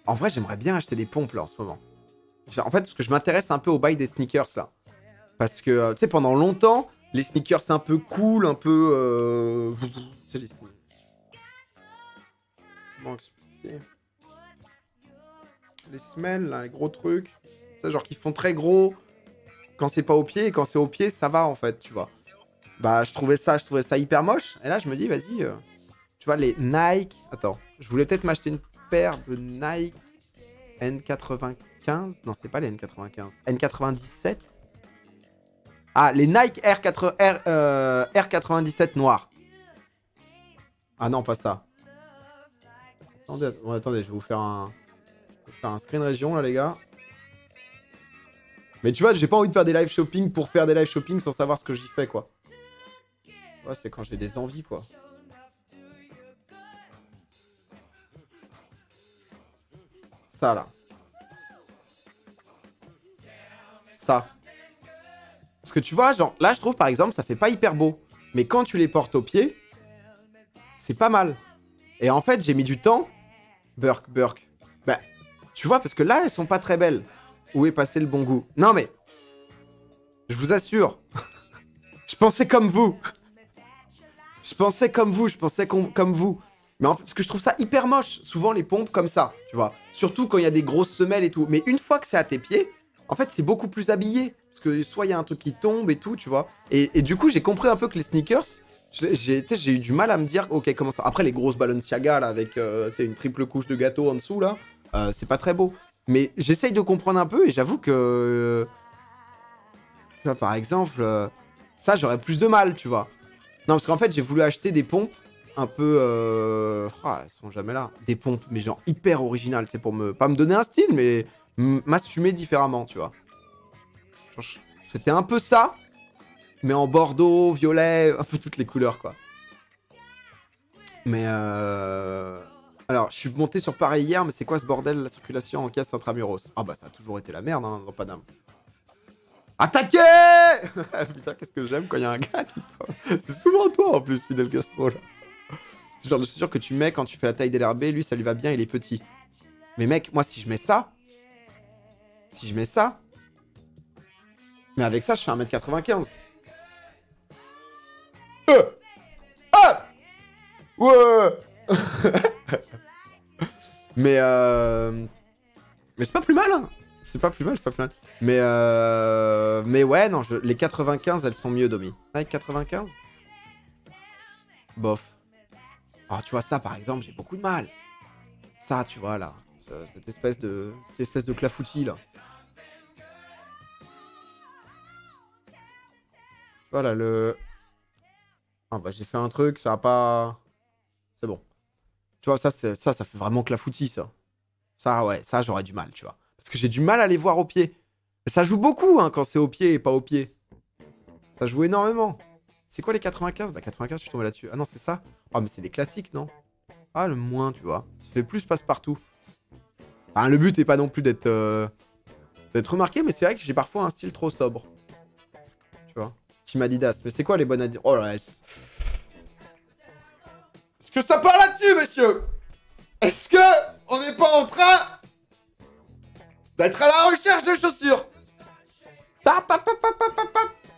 En vrai, j'aimerais bien acheter des pompes, là, en ce moment. En fait, parce que je m'intéresse un peu au bail des sneakers, là. Parce que, tu sais, pendant longtemps, les sneakers, c'est un peu cool, un peu... Tu sais, les sneakers... Comment expliquer? Les semelles, là, les gros trucs. Tu sais, genre, qui font très gros quand c'est pas au pied. Et quand c'est au pied, ça va, en fait, tu vois. Bah, je trouvais ça hyper moche. Et là, je me dis, vas-y... Tu vois, les Nike... Attends, je voulais peut-être m'acheter une paire de Nike N95. Non, c'est pas les N95. N97. Ah, les Nike R97 noirs. Ah non, pas ça. Attendez, je vais vous faire un screen région, là, les gars. Mais tu vois, j'ai pas envie de faire des live shopping pour faire des live shopping sans savoir ce que j'y fais, quoi. Ouais, c'est quand j'ai des envies, quoi. Ça, là. Ça. Parce que tu vois, genre, là, je trouve, par exemple, ça fait pas hyper beau. Mais quand tu les portes au pied, c'est pas mal. Et en fait, j'ai mis du temps. Burk. Bah, tu vois, parce que là, elles sont pas très belles. Où est passé le bon goût? Non, mais... Je vous assure. Je pensais comme vous. Je pensais comme vous. Mais en fait, parce que je trouve ça hyper moche. Souvent, les pompes comme ça, tu vois. Surtout quand il y a des grosses semelles et tout. Mais une fois que c'est à tes pieds, en fait, c'est beaucoup plus habillé. Parce que soit il y a un truc qui tombe et tout, tu vois. Et du coup, j'ai compris un peu que les sneakers... J'ai eu du mal à me dire, ok, comment ça... Après, les grosses Balenciaga, là, avec une triple couche de gâteau en dessous, là, c'est pas très beau. Mais j'essaye de comprendre un peu, et j'avoue que... tu vois, par exemple, ça, j'aurais plus de mal, tu vois. Non, parce qu'en fait, j'ai voulu acheter des pompes un peu... elles sont jamais là. Des pompes, mais genre hyper originales, c'est pour pas me donner un style, mais m'assumer différemment, tu vois. C'était un peu ça, mais en bordeaux, violet, un peu toutes les couleurs, quoi. Mais alors, je suis monté sur Paris hier, mais c'est quoi ce bordel, la circulation en caisse intramuros? Ah bah ça a toujours été la merde, hein, dans Paname. Attaquez. Putain, qu'est-ce que j'aime quand il y a un gars qui... C'est souvent toi, en plus, Fidel Castro, là. C'est genre de chaussures que tu mets quand tu fais la taille d'LRB, lui, ça lui va bien, il est petit. Mais mec, moi, si je mets ça... Mais avec ça, je fais 1m95. Ouais. Mais c'est pas plus mal, hein. C'est pas plus mal. Mais ouais, non, les 95, elles sont mieux, Domi. Nike 95 bof. Ah, tu vois, ça, par exemple, j'ai beaucoup de mal. Ça, tu vois, là. Cette espèce de clafoutis, là. Voilà, le... Ah, bah, j'ai fait un truc, ça va pas... C'est bon. Tu vois, ça fait vraiment clafoutis, ça. Ça, ouais, ça, j'aurais du mal, tu vois. Parce que j'ai du mal à les voir au pied. Mais ça joue beaucoup, hein, quand c'est au pied et pas au pied. Ça joue énormément. C'est quoi les 95? Bah, 95, je suis tombé là-dessus. Ah non, c'est ça? Oh, mais c'est des classiques, non? Ah, le moins, tu vois. Ça fait plus passe-partout. Enfin, le but est pas non plus d'être remarqué, mais c'est vrai que j'ai parfois un style trop sobre. Tu vois? Team Adidas. Mais c'est quoi les bonnes Adidas? Oh là là. Est-ce que ça part là-dessus, messieurs? Est-ce que on n'est pas en train d'être à la recherche de chaussures?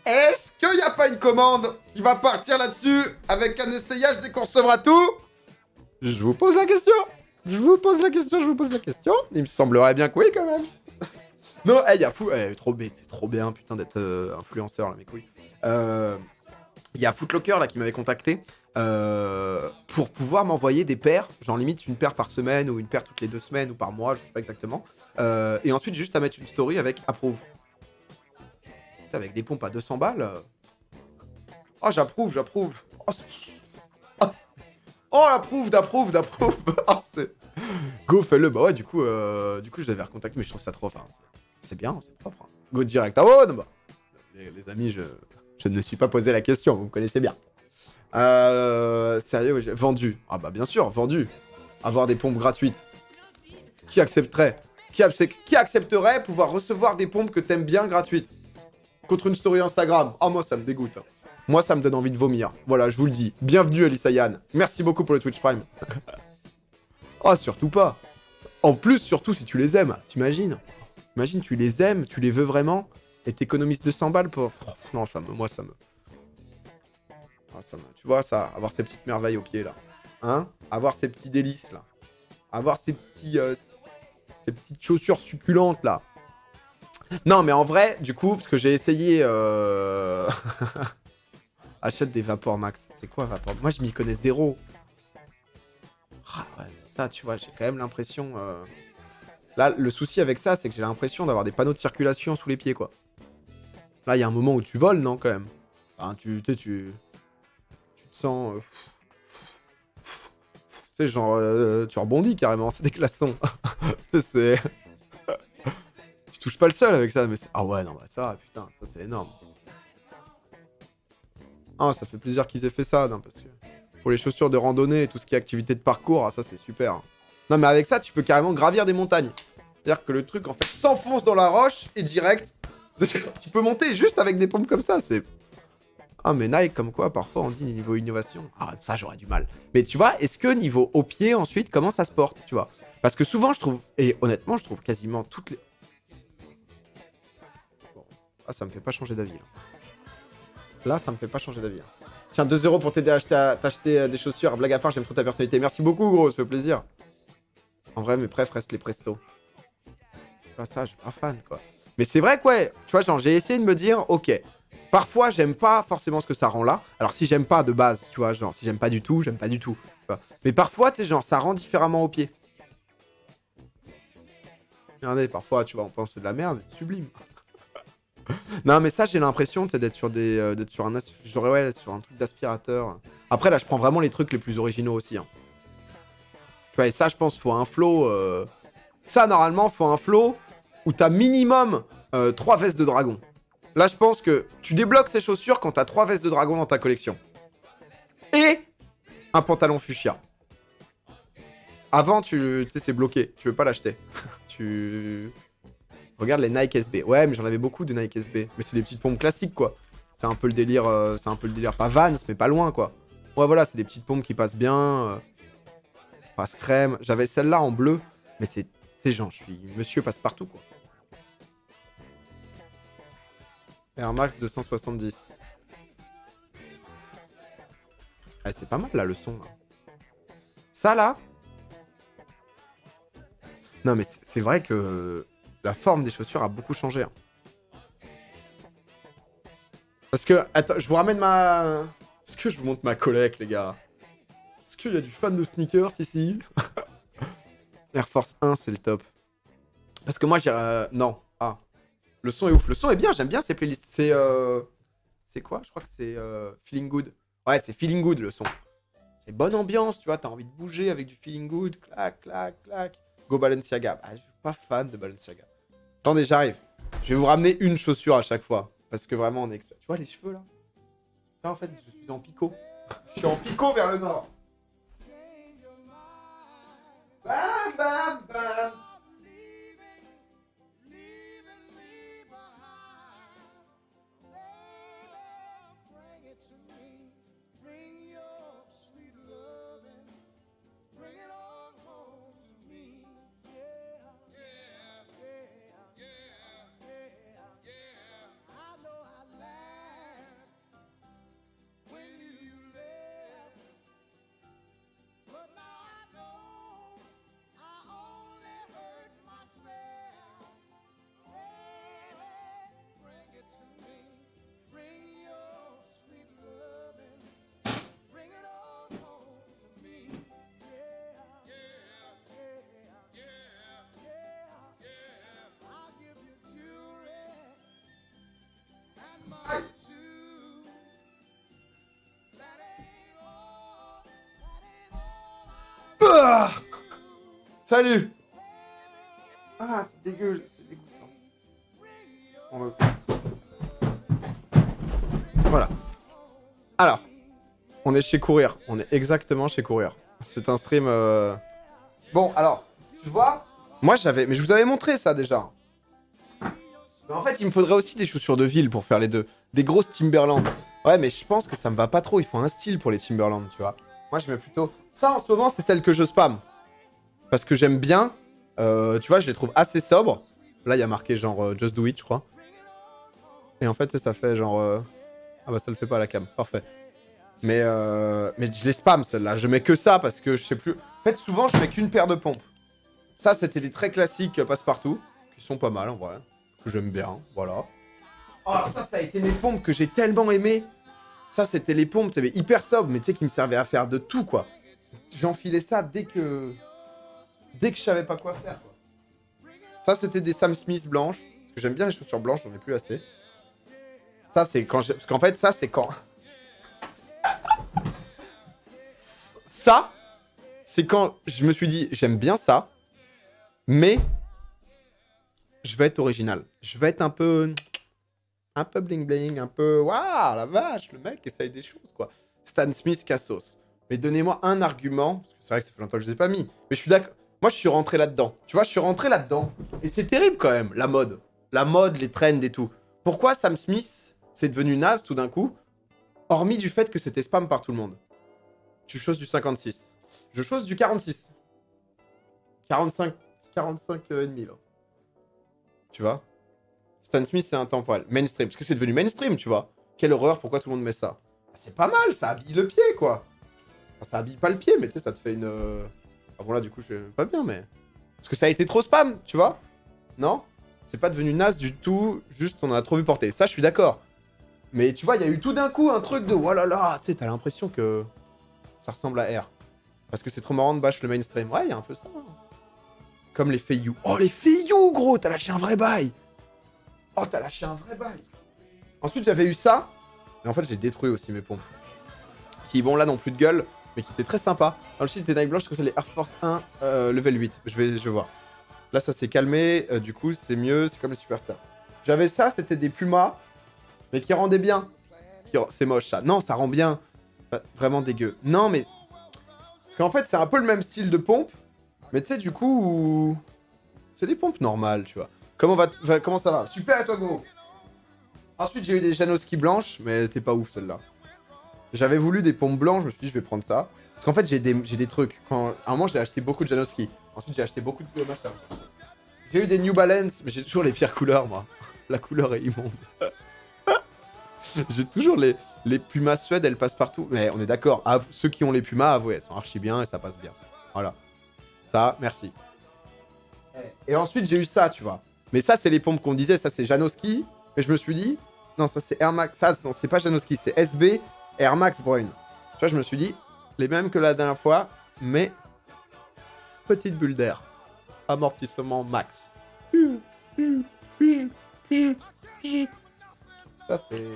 Est-ce qu'il n'y a pas une commande qui va partir là-dessus avec un essayage dès qu'on recevra tout? Je vous pose la question. Il me semblerait bien que oui, quand même. Non, il y a fou... trop bête, c'est trop bien, putain, d'être influenceur, là, mes couilles. Il y a Footlocker, là, qui m'avait contacté pour pouvoir m'envoyer des paires, genre limite une paire par semaine ou une paire toutes les 2 semaines ou par mois, je sais pas exactement. Et ensuite, j'ai juste à mettre une story avec approuve. Avec des pompes à 200 balles. Oh, j'approuve. Oh, l'approuve. Oh, c'est... Go, fais-le. Bah ouais, du coup, je l'avais recontacté, mais je trouve ça trop... Enfin, c'est bien, c'est propre. Hein. Go direct. Ah ouais, non, bah. Les amis, je ne me suis pas posé la question, vous me connaissez bien. Sérieux, vendu. Ah bah bien sûr, vendu. Avoir des pompes gratuites. Qui accepterait? Qui accepterait pouvoir recevoir des pompes que t'aimes bien gratuites? Contre une story Instagram. Ah, moi, ça me dégoûte. Moi, ça me donne envie de vomir. Voilà, je vous le dis. Bienvenue, Elisa Yann. Merci beaucoup pour le Twitch Prime. Oh, surtout pas. En plus, surtout si tu les aimes, t'imagines? Imagine, tu les aimes, tu les veux vraiment, et t'économises 200 balles pour... Oh, non, moi, ça me... Ah, tu vois, ça, avoir ces petites merveilles aux pieds, là. Hein? Avoir ces petits délices, là. Avoir ces petites chaussures succulentes, là. Non, mais en vrai, du coup, parce que j'ai essayé... Achète des Vapor Max. C'est quoi, Vapor? Moi, je m'y connais zéro. Ah, ouais, ça, tu vois, j'ai quand même l'impression... Là, le souci avec ça, c'est que j'ai l'impression d'avoir des panneaux de circulation sous les pieds, quoi. Là, il y a un moment où tu voles, non, quand même? Enfin, tu te sens... tu sais, genre, tu rebondis carrément, c'est des glaçons. C'est... Tu touches pas le sol avec ça, mais c'est... Ah ouais, non, bah ça, putain, ça c'est énorme. Ah, ça fait plaisir qu'ils aient fait ça, non, parce que... Pour les chaussures de randonnée et tout ce qui est activité de parcours, ah, ça c'est super. Non, mais avec ça, tu peux carrément gravir des montagnes. C'est-à-dire que le truc, en fait, s'enfonce dans la roche et direct... Tu peux monter juste avec des pompes comme ça, c'est... Ah, mais Nike, comme quoi, parfois, on dit niveau innovation. Ah, ça, j'aurais du mal. Mais tu vois, est-ce que niveau au pied, ensuite, comment ça se porte, tu vois? Parce que souvent, je trouve... Et honnêtement, je trouve quasiment toutes les... Bon. Ah, ça me fait pas changer d'avis, là. Là, ça me fait pas changer d'avis. Hein. Tiens, 2 € pour t'aider à t'acheter des chaussures. Blague à part, j'aime trop ta personnalité. Merci beaucoup, gros, ça fait plaisir. En vrai, mes préf restent les Presto. Pas ça, je suis pas fan, quoi. Mais c'est vrai que, ouais, tu vois, genre, j'ai essayé de me dire, ok, parfois, j'aime pas forcément ce que ça rend là. Alors, si j'aime pas de base, tu vois, genre, si j'aime pas du tout, j'aime pas du tout. Tu vois. Mais parfois, tu sais, genre, ça rend différemment au pied. Regardez, parfois, tu vois, on pense que c'est de la merde, c'est sublime. Non, mais ça, j'ai l'impression d'être sur des, d'être sur un, genre, ouais, sur un truc d'aspirateur. Après, là, je prends vraiment les trucs les plus originaux aussi. Hein. Tu vois, et ça, je pense, faut un flow. Ça, normalement, faut un flow où t'as minimum 3 vestes de dragon. Là, je pense que tu débloques ces chaussures quand t'as 3 vestes de dragon dans ta collection. Et un pantalon fuchsia. Avant, tu sais, c'est bloqué. Tu veux pas l'acheter. tu... Regarde les Nike SB. Ouais, mais j'en avais beaucoup des Nike SB. Mais c'est des petites pompes classiques, quoi. C'est un peu le délire, pas Vans, mais pas loin, quoi. Ouais, voilà, c'est des petites pompes qui passent bien. Passe crème. J'avais celle-là en bleu. Mais c'est... Tu sais, genre, je suis monsieur passe-partout, quoi. Air Max 270. Ah, c'est pas mal, là, le son, là. Ça, là... Non, mais c'est vrai que... La forme des chaussures a beaucoup changé. Hein. Parce que, attends, je vous ramène ma... Est-ce que je vous montre ma collecte, les gars? Est-ce qu'il y a du fan de sneakers ici? Air Force 1, c'est le top. Parce que moi, j'ai... non. Ah. Le son est ouf. Le son est bien, j'aime bien ces playlists. C'est... C'est quoi? Je crois que c'est Feeling Good. Ouais, c'est Feeling Good, le son. C'est bonne ambiance, tu vois. T'as envie de bouger avec du Feeling Good. Clac, clac, clac. Go Balenciaga. Bah, je suis pas fan de Balenciaga. Attendez, j'arrive. Je vais vous ramener une chaussure à chaque fois. Parce que vraiment, on est expert. Tu vois les cheveux, là? Là, en fait, je suis en picot. Je suis en picot vers le nord. Bam, bam, bam. Ah, salut. Ah, c'est dégueu, c'est dégoûtant. Voilà. Alors, on est chez Courir. On est exactement chez Courir. C'est un stream... Bon, alors, tu vois, moi j'avais... Mais je vous avais montré ça déjà. Mais en fait, il me faudrait aussi des chaussures de ville pour faire les deux. Des grosses Timberland. Ouais, mais je pense que ça me va pas trop. Il faut un style pour les Timberland, tu vois. Moi, je mets plutôt... Ça, en ce moment, c'est celle que je spam. Parce que j'aime bien. Tu vois, je les trouve assez sobres. Là, il y a marqué genre Just Do It, je crois. Et en fait, ça fait genre... Ah bah ça le fait pas à la cam, parfait. Mais je les spam, celle-là. Je mets que ça parce que je sais plus... En fait, souvent, je mets qu'une paire de pompes. Ça, c'était des très classiques passe-partout, qui sont pas mal, en vrai. Que j'aime bien, voilà. Oh, ça a été mes pompes que j'ai tellement aimé. Ça, c'était les pompes, c'était hyper sobres, mais tu sais, qui me servaient à faire de tout, quoi. J'enfilais ça dès que je savais pas quoi faire, quoi. Ça, c'était des Sam Smith blanches. Parce que j'aime bien les chaussures blanches, j'en ai plus assez. Ça, c'est quand j'ai... Parce qu'en fait, ça, c'est quand... Ça, c'est quand je me suis dit, j'aime bien ça, mais je vais être original. Je vais être un peu bling bling, un peu... Waouh, la vache, le mec essaye des choses, quoi. Stan Smith, Cassos. Mais donnez-moi un argument, parce que c'est vrai que ça fait longtemps que je les ai pas mis, mais je suis d'accord. Moi, je suis rentré là-dedans. Tu vois, je suis rentré là-dedans. Et c'est terrible, quand même, la mode. La mode, les trends et tout. Pourquoi Sam Smith, c'est devenu naze, tout d'un coup, hormis du fait que c'était spam par tout le monde. Tu choses du 56. Je chose du 46. 45 et demi, là. Tu vois? Stan Smith, c'est intemporel. Mainstream. Parce que c'est devenu mainstream, tu vois. Quelle horreur, pourquoi tout le monde met ça? C'est pas mal, ça habille le pied, quoi. Enfin, ça habille pas le pied, mais tu sais, ça te fait une... Ah bon, là, du coup, je fais pas bien, mais... Parce que ça a été trop spam, tu vois? Non? C'est pas devenu naze du tout, juste on en a trop vu porter. Ça, je suis d'accord. Mais tu vois, il y a eu tout d'un coup un truc de... Oh là là, tu sais, t'as l'impression que... Ça ressemble à R. Parce que c'est trop marrant de bâche le mainstream. Ouais, il y a un peu ça. Hein. Comme les Feiyu. Oh, les Feiyu, gros, t'as lâché un vrai bail. Oh, t'as lâché un vrai bail. Ensuite, j'avais eu ça. Et en fait, j'ai détruit aussi mes pompes. Qui, bon, là, n'ont plus de gueule, mais qui étaient très sympas. Dans le site des Nike blanches, je trouve que c'est les Air Force 1 level 8. Je vais voir. Là, ça s'est calmé. Du coup, c'est mieux. C'est comme les Superstars. J'avais ça, c'était des Pumas, mais qui rendaient bien. C'est moche, ça. Non, ça rend bien. Vraiment dégueu. Non, mais... Parce qu'en fait, c'est un peu le même style de pompe. Mais tu sais, du coup... C'est des pompes normales, tu vois. Comment ça va? Super, et toi, go. Ensuite, j'ai eu des Janoski blanches, mais c'était pas ouf, celle-là. J'avais voulu des pompes blanches, je me suis dit, je vais prendre ça. Parce qu'en fait, j'ai des trucs. À un moment, j'ai acheté beaucoup de Janoski. Ensuite, j'ai acheté beaucoup de machin. J'ai eu des New Balance, mais j'ai toujours les pires couleurs, moi. La couleur est immonde. J'ai toujours les Pumas Suède, elles passent partout. Mais on est d'accord, ceux qui ont les Pumas, avouez, elles sont archi bien et ça passe bien. Voilà. Ça, merci. Et ensuite, j'ai eu ça, tu vois. Mais ça, c'est les pompes qu'on disait, ça, c'est Janoski. Et je me suis dit, non, ça, c'est Air Max. Ça, c'est pas Janoski, c'est SB Air Max Brune. Tu vois, je me suis dit, les mêmes que la dernière fois, mais petite bulle d'air. Amortissement max. Ça, c'est...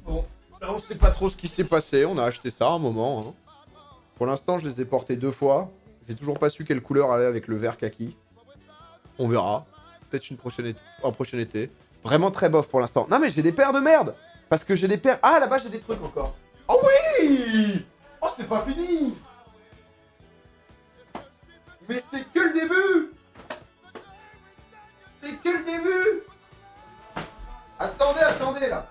Bon, on sait pas trop ce qui s'est passé. On a acheté ça un moment. Hein. Pour l'instant, je les ai portés 2 fois. J'ai toujours pas su quelle couleur allait avec le vert kaki. On verra. Peut-être un prochain été. Vraiment très bof pour l'instant. Non, mais j'ai des paires de merde. Parce que j'ai des paires... Ah, là-bas, j'ai des trucs encore. Oh oui! Oh, c'est pas fini! Mais c'est que le début! C'est que le début! Attendez, là.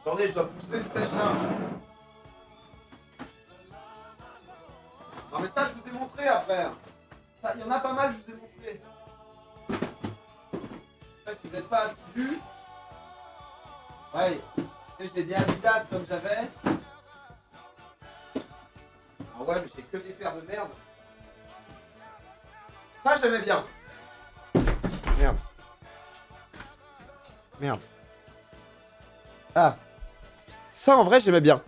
Attendez, je dois pousser le sèche-linge. Non mais ça, je vous ai montré après. Ça, il y en a pas mal, je vous ai montré. Après, si vous n'êtes pas assidus... Ouais, j'ai des Adidas comme j'avais. Ah ouais, mais j'ai que des paires de merde. Ça, j'aimais bien. Merde. Merde. Ah. Ça, en vrai, j'aimais bien.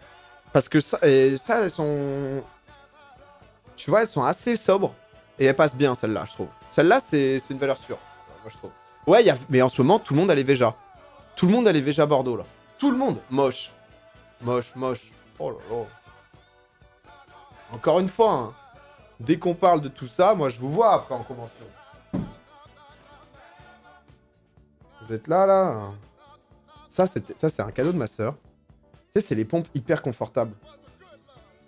Parce que ça, elles sont... Tu vois, elles sont assez sobres. Et elles passent bien, celle-là, je trouve. Celle-là, c'est une valeur sûre. Moi, je trouve. Ouais, mais en ce moment, tout le monde a les Véja. Tout le monde a les Véja Bordeaux, là. Tout le monde. Moche. Moche, moche. Oh là là. Encore une fois, hein. Dès qu'on parle de tout ça, moi, je vous vois après en convention. Vous êtes là, là. Ça, c'est un cadeau de ma sœur. Tu sais, c'est les pompes hyper confortables.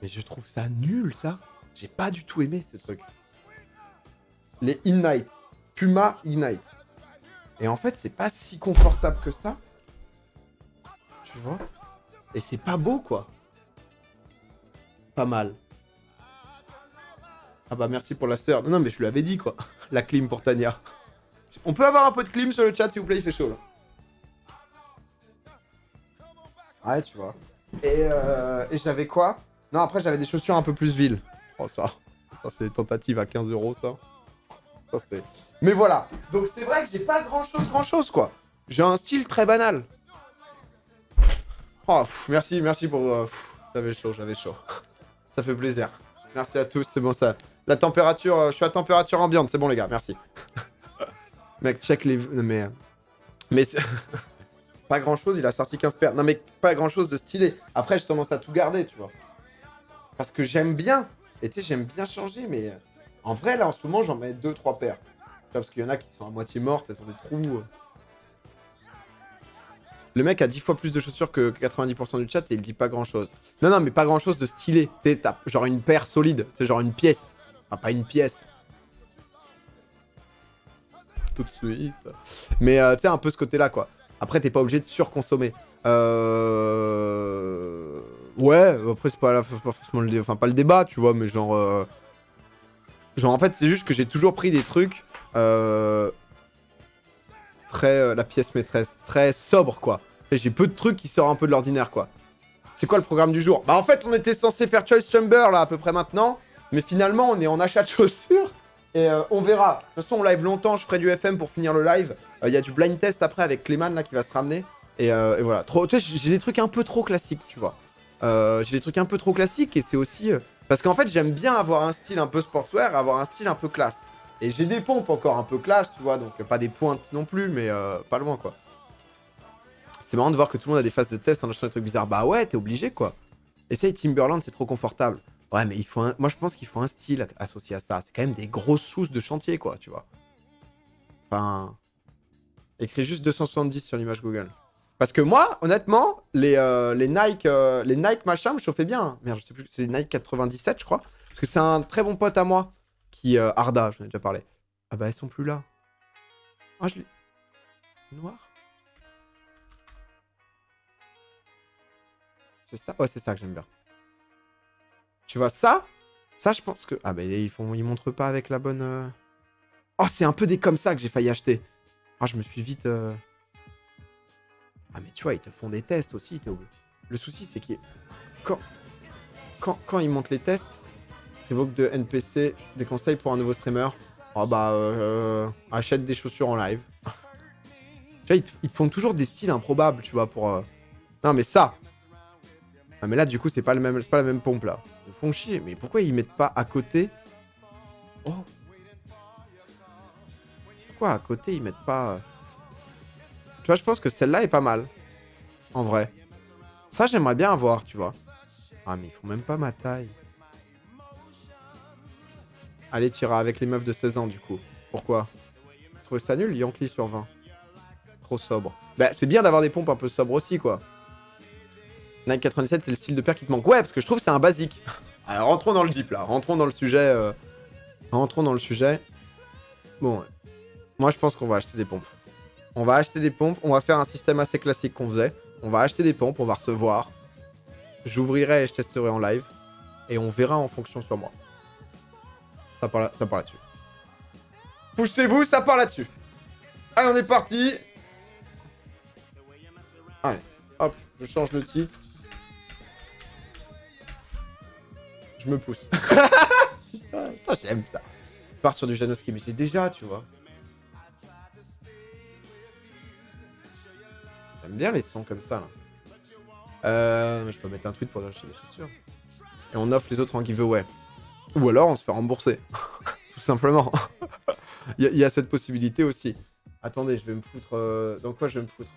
Mais je trouve ça nul, ça. J'ai pas du tout aimé ce truc. Les Ignite. Puma Ignite. Et en fait, c'est pas si confortable que ça. Tu vois? Et c'est pas beau, quoi. Pas mal. Ah bah merci pour la sœur. Non, non, mais je lui avais dit, quoi. La clim pour Tania. On peut avoir un peu de clim sur le chat, s'il vous plaît, il fait chaud, là. Ouais, tu vois. Et j'avais quoi? Non, après, j'avais des chaussures un peu plus viles. Oh, ça c'est des tentatives à 15 €, ça. Ça, c'est... Mais voilà. Donc, c'est vrai que j'ai pas grand-chose, quoi. J'ai un style très banal. Oh, merci pour... j'avais chaud. Ça fait plaisir. Merci à tous, c'est bon, ça... La température... je suis à température ambiante, c'est bon, les gars, merci. Mec, check les... Mais... pas grand-chose, il a sorti 15 paires. Non, mais pas grand-chose de stylé. Après, j'ai tendance à tout garder, tu vois. Parce que j'aime bien. Et tu sais, j'aime bien changer, mais... En vrai, là, en ce moment, j'en mets 2-3 paires. Tu vois, parce qu'il y en a qui sont à moitié mortes, elles sont des trous. Le mec a 10 fois plus de chaussures que 90% du chat et il dit pas grand-chose. Non, non, mais pas grand-chose de stylé. Tu sais, t'as genre une paire solide. C'est genre une pièce. Enfin, pas une pièce. Tout de suite. Mais tu sais, un peu ce côté-là, quoi. Après, t'es pas obligé de surconsommer. Ouais, après, c'est pas forcément le... Enfin, pas le débat, tu vois, mais genre... Genre, en fait, c'est juste que j'ai toujours pris des trucs... Très... la pièce maîtresse. Très sobre, quoi. J'ai peu de trucs qui sortent un peu de l'ordinaire, quoi. C'est quoi le programme du jour? Bah, en fait, on était censé faire Choice Chamber, là, à peu près maintenant. Mais finalement, on est en achat de chaussures. Et on verra. De toute façon, on live longtemps. Je ferai du FM pour finir le live. Il y a du blind test après avec Clément là qui va se ramener. Et voilà. Tu sais, j'ai des trucs un peu trop classiques, tu vois. J'ai des trucs un peu trop classiques et c'est aussi... parce qu'en fait, j'aime bien avoir un style un peu sportswear, avoir un style un peu classe. Et j'ai des pompes encore un peu classe, tu vois. Donc pas des pointes non plus, mais pas loin, quoi. C'est marrant de voir que tout le monde a des phases de test en achetant des trucs bizarres. Bah ouais, t'es obligé, quoi. Essaye Timberland, c'est trop confortable. Ouais, mais il faut moi, je pense qu'il faut un style associé à ça. C'est quand même des grosses shoes de chantier, quoi, tu vois. Enfin... Écris juste 270 sur l'image Google. Parce que moi, honnêtement, les Nike machin me chauffaient bien. Hein. Merde, je sais plus, c'est les Nike 97, je crois. Parce que c'est un très bon pote à moi qui... Arda, j'en ai déjà parlé. Ah bah, elles sont plus là. Ah, je l'ai... Noir? C'est ça? Ouais, c'est ça que j'aime bien. Tu vois, ça, je pense que... Ah bah, ils montrent pas avec la bonne... Oh, c'est un peu des comme ça que j'ai failli acheter. Ah, je me suis vite... Ah, mais tu vois, ils te font des tests aussi, Théo. Le souci, c'est qu'il... Quand ils montent les tests, évoque de NPC, des conseils pour un nouveau streamer. Oh bah, achète des chaussures en live. Tu vois, ils te font toujours des styles improbables, tu vois, pour... Non, mais ça... Ah, mais là, du coup, c'est pas la même pompe, là. Ils font chier. Mais pourquoi ils mettent pas à côté... Oh. Pourquoi à côté, ils mettent pas... Tu vois, je pense que celle-là est pas mal. En vrai. Ça, j'aimerais bien avoir, tu vois. Ah, mais ils font même pas ma taille. Allez, t'iras avec les meufs de 16 ans, du coup. Pourquoi? Tu trouves ça nul, Yankee sur 20? Trop sobre. Bah, c'est bien d'avoir des pompes un peu sobres aussi, quoi. Nike 97, c'est le style de paire qui te manque. Ouais, parce que je trouve que c'est un basique. Alors, rentrons dans le deep, là. Rentrons dans le sujet. Rentrons dans le sujet. Bon, ouais. Moi, je pense qu'on va acheter des pompes. On va acheter des pompes. On va faire un système assez classique qu'on faisait. On va acheter des pompes. On va recevoir. J'ouvrirai et je testerai en live. Et on verra en fonction sur moi. Ça part là-dessus. Poussez-vous, ça part là-dessus. Allez, on est parti. Allez, hop, je change le titre. Je me pousse. Putain, ça, j'aime ça. Je pars sur du Janoski, mais j'ai déjà, tu vois. J'aime bien les sons comme ça, là. Je peux mettre un tweet pour acheter des chaussures. Et on offre les autres en giveaway. Ou alors, on se fait rembourser. Tout simplement. Il y a cette possibilité aussi. Attendez, je vais me foutre... Dans quoi je vais me foutre?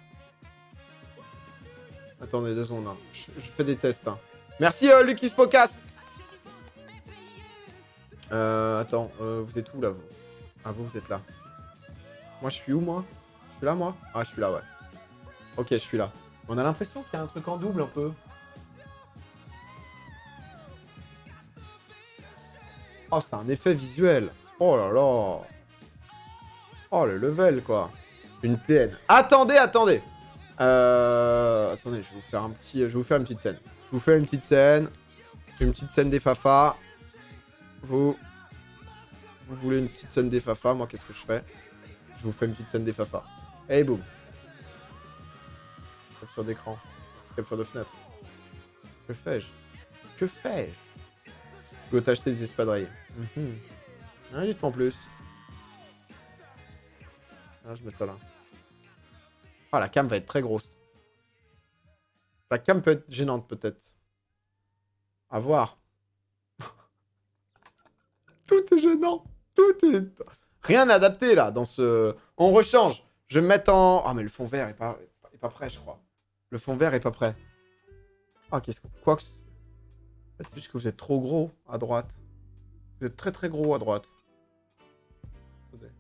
Attendez, 2 secondes. Hein. Je fais des tests. Hein. Merci, Lucky Spocas. Attends, vous êtes où, là, vous? Ah, vous êtes là. Moi, je suis où, moi? Je suis là, moi? Ah, je suis là, ouais. Ok, je suis là. On a l'impression qu'il y a un truc en double, un peu. Oh, c'est un effet visuel. Oh là là. Oh, le level, quoi. Une TN. Attendez. Attendez, je vais vous faire je vais vous faire une petite scène. Je vous fais une petite scène. Une petite scène des Fafa. Vous Vous voulez une petite scène des Fafa, moi qu'est-ce que je fais? Je vous fais une petite scène des Fafa. Et boum. Capture d'écran. Capture de fenêtre. Que fais-je? Que fais-je? Go t'acheter des espadrilles. Hein, dites-moi en plus. Ah, je mets ça là. Ah, la cam va être très grosse. La cam peut être gênante, peut-être. À voir. Tout est gênant. Tout est... Rien n'est adapté, là, dans ce... On rechange. Je vais me mettre en... Ah, mais le fond vert est pas prêt, je crois. Le fond vert est pas prêt. Ah, qu'est-ce que... Quoi que... C'est juste que vous êtes trop gros à droite. Vous êtes très très gros à droite. Attendez.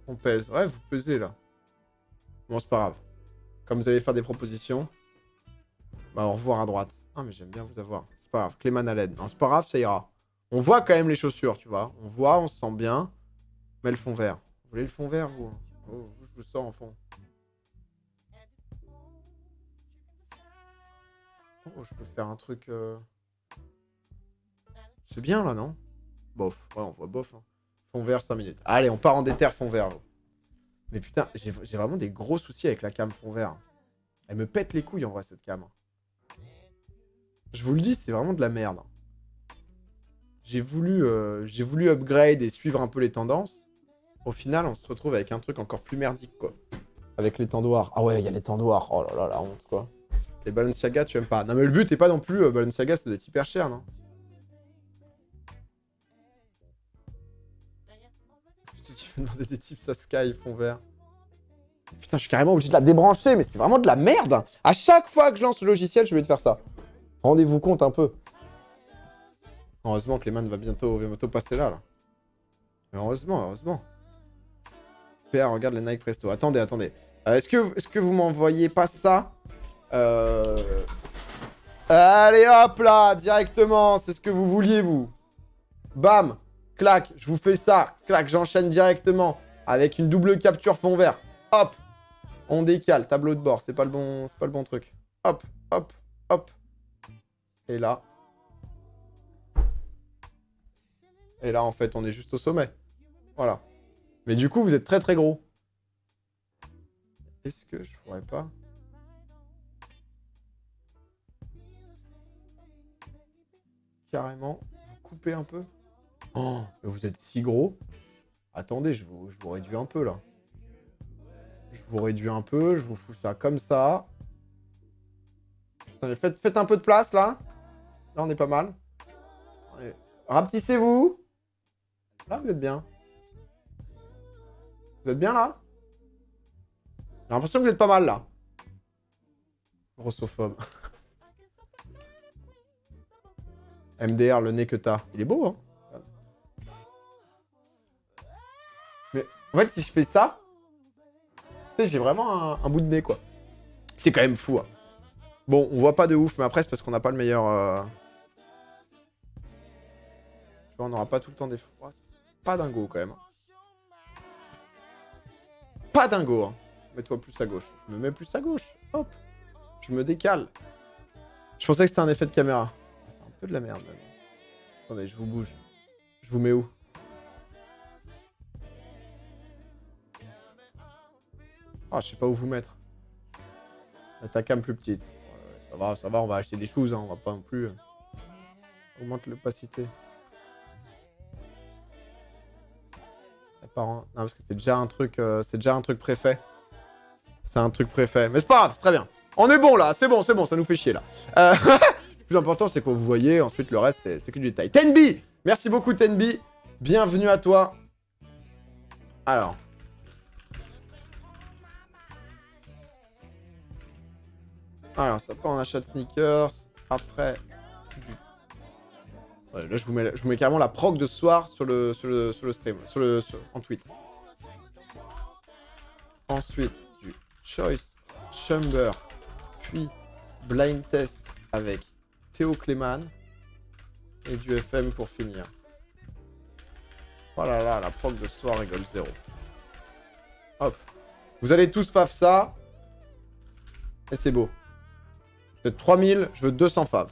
On pèse. Ouais, vous pesez, là. Bon, c'est pas grave. Comme vous allez faire des propositions... Bah, au revoir à droite. Ah, mais j'aime bien vous avoir. C'est pas grave. Clément à l'aide. Non, c'est pas grave, ça ira. On voit quand même les chaussures, tu vois. On voit, on se sent bien. Mais le fond vert. Vous voulez le fond vert, vous? Oh, je vous sors en fond. Oh, je peux faire un truc... C'est bien, là, non? Bof. Ouais, on voit bof. Hein. Fond vert, 5 minutes. Allez, on part en déter fond vert. Mais putain, j'ai vraiment des gros soucis avec la cam fond vert. Elle me pète les couilles, en vrai, cette cam. Je vous le dis, c'est vraiment de la merde. J'ai voulu upgrade et suivre un peu les tendances. Au final, on se retrouve avec un truc encore plus merdique, quoi. Avec les tendoirs. Ah ouais, il y a les tendoirs. Oh là là, la honte, quoi. Les Balenciaga, tu aimes pas. Non, mais le but est pas non plus... Balenciaga, ça doit être hyper cher, non? Putain, tu veux demander des tips à Sky, fond vert. Putain, je suis carrément obligé de la débrancher, mais c'est vraiment de la merde. À chaque fois que je lance le logiciel, je vais te faire ça. Rendez-vous compte un peu. Heureusement que Clément va bientôt passer là. Mais heureusement. PA, regarde les Nike Presto. Attendez. Est-ce que vous m'envoyez pas ça Allez hop là, directement. C'est ce que vous vouliez, vous. Bam. Clac, je vous fais ça. Clac, j'enchaîne directement. Avec une double capture fond vert. Hop. On décale. Tableau de bord. C'est pas le bon truc. Hop. Et là. Et là, en fait, on est juste au sommet. Voilà. Mais du coup, vous êtes très très gros. Est-ce que je pourrais pas... Carrément, vous couper un peu. Oh, mais vous êtes si gros. Attendez, je vous réduis un peu, là. Je vous réduis un peu, je vous fous ça comme ça. Attendez, faites un peu de place, là. Là, on est pas mal. Allez. Rapetissez-vous. Là, vous êtes bien. Vous êtes bien, là? J'ai l'impression que vous êtes pas mal, là. Grossophobe. MDR, le nez que t'as. Il est beau, hein? Mais, en fait, si je fais ça... Tu sais, j'ai vraiment un bout de nez, quoi. C'est quand même fou, hein. Bon, on voit pas de ouf, mais après, c'est parce qu'on n'a pas le meilleur... Tu vois, on n'aura pas tout le temps des... Oh, pas dingo, quand même. Pas dingo, hein. Mets-toi plus à gauche. Je me mets plus à gauche. Hop. Je me décale. Je pensais que c'était un effet de caméra. C'est un peu de la merde, même. Attendez, je vous bouge. Je vous mets où? Ah, je sais pas où vous mettre. Mets ta cam plus petite. Ça va, on va acheter des choses, hein. On va pas non plus... Augmente l'opacité. Ça part en... Non, parce que c'est déjà un truc préfet. C'est un truc préfet. Mais c'est pas grave, c'est très bien. On est bon, là. C'est bon, ça nous fait chier, là. Le plus important, c'est que vous voyez. Ensuite, le reste, c'est que du détail. Tenby! Merci beaucoup, Tenby. Bienvenue à toi. Alors... Alors, ça part en achat de sneakers. Après... Ouais, là, je vous mets carrément la proc de ce soir sur le stream. En tweet. Ensuite, du Choice Chamber. Puis, Blind Test avec Théo Clément. Et du FM pour finir. Oh là là, la proc de ce soir rigole 0. Hop. Vous allez tous fave ça. Et c'est beau. Je veux 3000, je veux 200 faves.